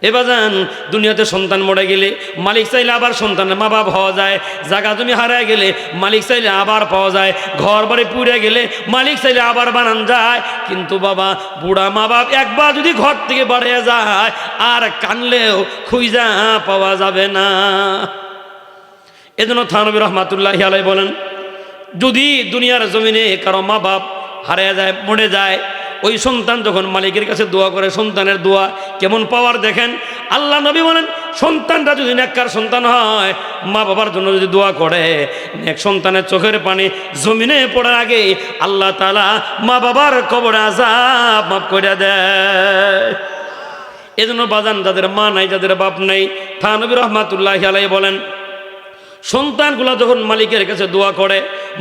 A: এবাজান দুনিয়াতে সন্তান মরে গেলে মালিক চাইলে আবার সন্তানের মা বাপ হওয়া যায়, জায়গা জমি হারায় গেলে মালিক চাইলে আবার পাওয়া যায়, ঘর বাড়ি পুড়ে গেলে মালিক চাইলে আবার বানান যায়। কিন্তু বাবা বুড়া মা বাপ একবার যদি ঘর থেকে বাড়িয়ে যায়, আর কানলেও খুঁজা পাওয়া যাবে না। এজন্য থানবী রহমাতুল্লাহি আলাইহি বলেন, যদি দুনিয়ার জমিনে কারো মা বাপ হারিয়ে যায়, মরে যায়, ওই সন্তান যখন মালিকের কাছে দোয়া করে, সন্তানের দোয়া কেমন পাওয়ার দেখেন। আল্লাহ নবী বলেন, সন্তানটা যদি নেককার সন্তান হয়, মা বাবার জন্য যদি দোয়া করে, এক সন্তানের চোখের পানি জমিনে পড়ার আগে আল্লাহ তাআলা মা বাবার কবরে আযাব মাফ করে দেয়। এজন্য বাজান, যাদের মা নাই, যাদের বাপ নাই, থানবী রহমাতুল্লাহি আলাইহি বলেন, সন্তানগুলা যখন মালিকের কাছে দোয়া করে,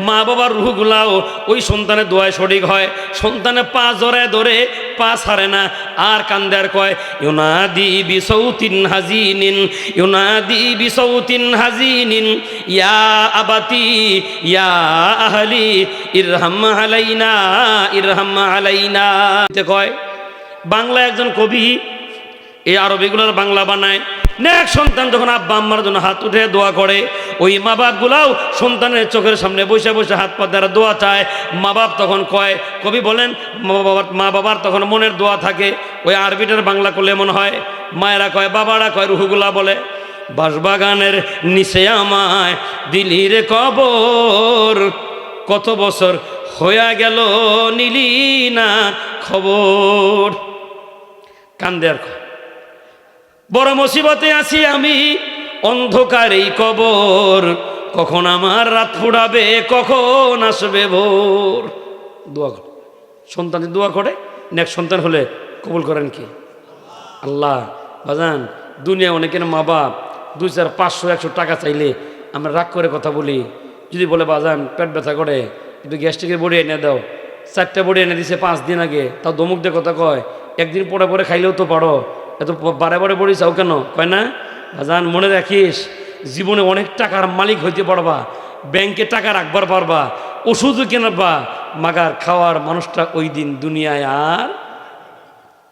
A: মা বাবার রুহগুলাও ওই সন্তানের দোয়ায় সঠিক হয়। সন্তানের পা জড়ায় ধরে, পা ছাড়ে না, আর কান্দে আর কয়, ইউনাদি বিসাউতিন হাজিনিন, ইউনাদি বিসাউতিন হাজিনিন, ইয়া আবাতি ইয়া আহলি ইরহাম আলাইনা ইরহাম আলাইনা। কয় বাংলা একজন কবি এই আরবিগুলোর বাংলা বানায়। নেক সন্তান যখন আব্বা আম্মার জন্য হাত উঠে দোয়া করে, ওই মা বাপগুলাও সন্তানের চোখের সামনে বসে বসে হাত পা দ্বারা দোয়া চায়। মা বাপ তখন কয়, কবি বলেন মা বাবার তখন মনের দোয়া থাকে। ওই আরবিটার বাংলা করলে মনে হয় মায়েরা কয়, বাবারা কয়, রুহুগুলা বলে, বাঁশবাগানের নিচে আমায় দিলি রে কবর, কত বছর হইয়া গেল নিলি না খবর। কান্দে আর বড় মুসিবতে আছি আমি, অন্ধকার এই কবর, কখন আমার রাত ফুরাবে, কখন আসবে ভোর। দোয়া করে সন্তান, দোয়া করে নেক্সট সন্তান হলে কবুল করেন কি আল্লাহ। বাজান দুনিয়া অনেকের মা বাপ 200, 500, 100 টাকা চাইলে আমরা রাগ করে কথা বলি। যদি বলে বাজান পেট ব্যথা করে, একটু গ্যাস্ট্রিকের বড়ি এনে দাও, 4টা বড়ি এনে দিছে 5 দিন আগে, তাও দমুক দিয়ে কথা কয়, একদিন পরে পরে খাইলেও তো পারো, এত বারে বারে বড়ি চাও কেন, কয় না। বাজান মনে রাখিস, জীবনে অনেক টাকার মালিক হইতে পারবা, ব্যাংকে টাকা রাখবার পারবা, ওষুধও কেনাবা, মাগার খাওয়ার মানুষটা ওই দিন দুনিয়ায় আর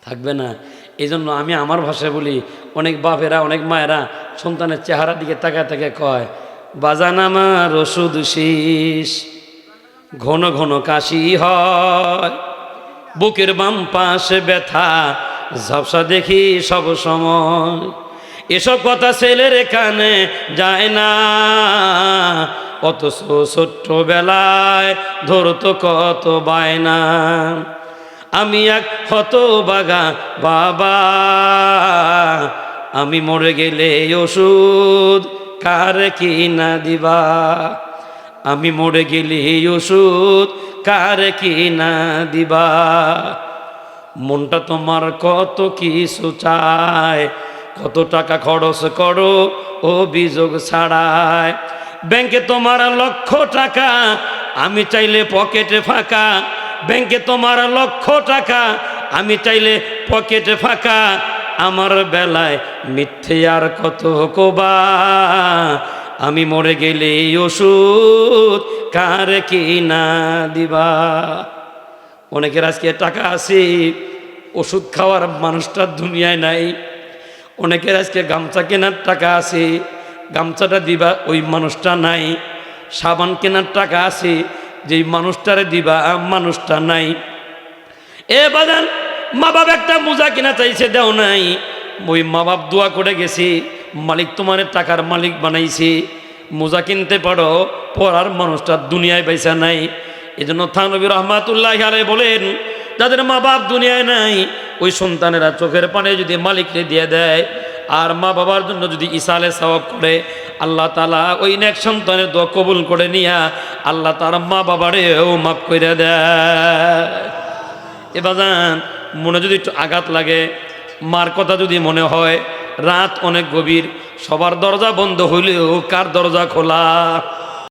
A: থাকবে না। এই জন্য আমি আমার ভাষায় বলি, অনেক বাপেরা অনেক মায়েরা সন্তানের চেহারার দিকে তাকায় তাকায় কয়, বাজান আমার ওষুধ শেষ, ঘন ঘন কাশি হয়, বুকের বাম পাশে ব্যথা, ঝাপসা দেখি সব সময়, এসব কথা ছেলের কানে যায় না, অথচ ছোট্টবেলায় ধরতো কত বায়না। আমি এক হতভাগা বাবা, আমি মরে গেলে ওষুধ কার কিনা দিবা, আমি মরে গেলে ওষুধ কার কিনা দিবা। মনটা তোমার কত কিছু চায়, কত টাকা খরচ করো অভিযোগ ছাড়ায়, ব্যাংকে তোমার লক্ষ টাকা, আমি চাইলে পকেটে ফাঁকা, ব্যাংকে তোমার লক্ষ টাকা, আমি চাইলে পকেটে ফাঁকা, আমার বেলায় মিথ্যে আর কত কোবা, আমি মরে গেলে ওষুধ কার কিনা দিবা। অনেকের আজকে টাকা আছে, ওষুধ খাওয়ার মানুষটা দুনিয়ায় নাই। অনেকের আজকে গামছা কেনার টাকা আছে, গামছাটা দিবা ওই মানুষটা নাই। সাবান কেনার টাকা আছে, যেই মানুষটারে দিবা মানুষটা নাই। এ বাজান, মা বাপ একটা মোজা কিনা চাইছে, দেও নাই। ওই মা বাপ দোয়া করে গেছে, মালিক তোমার টাকার মালিক বানাইছে, মোজা কিনতে পারো, পড়ার মানুষটা দুনিয়ায় পয়সা নাই। এই জন্য থানবী রহমাতুল্লাহ আলাইহি বলেন, যাদের মা বাপ দুনিয়ায় নাই, ওই সন্তানেরা চোখের পানে যদি মালিককে দিয়ে দেয় আর মা বাবার জন্য যদি ইসালে সওয়াব করে, আল্লাহ তাআলা ওই নেক সন্তানের দোয়া কবুল করে নিয়া আল্লাহ তার মা বাবারেও মাফ করে দেয়। এ বাজান, মনে যদি একটু আঘাত লাগে, মার কথা যদি মনে হয়, রাত অনেক গভীর, সবার দরজা বন্ধ হইলেও কার দরজা খোলা?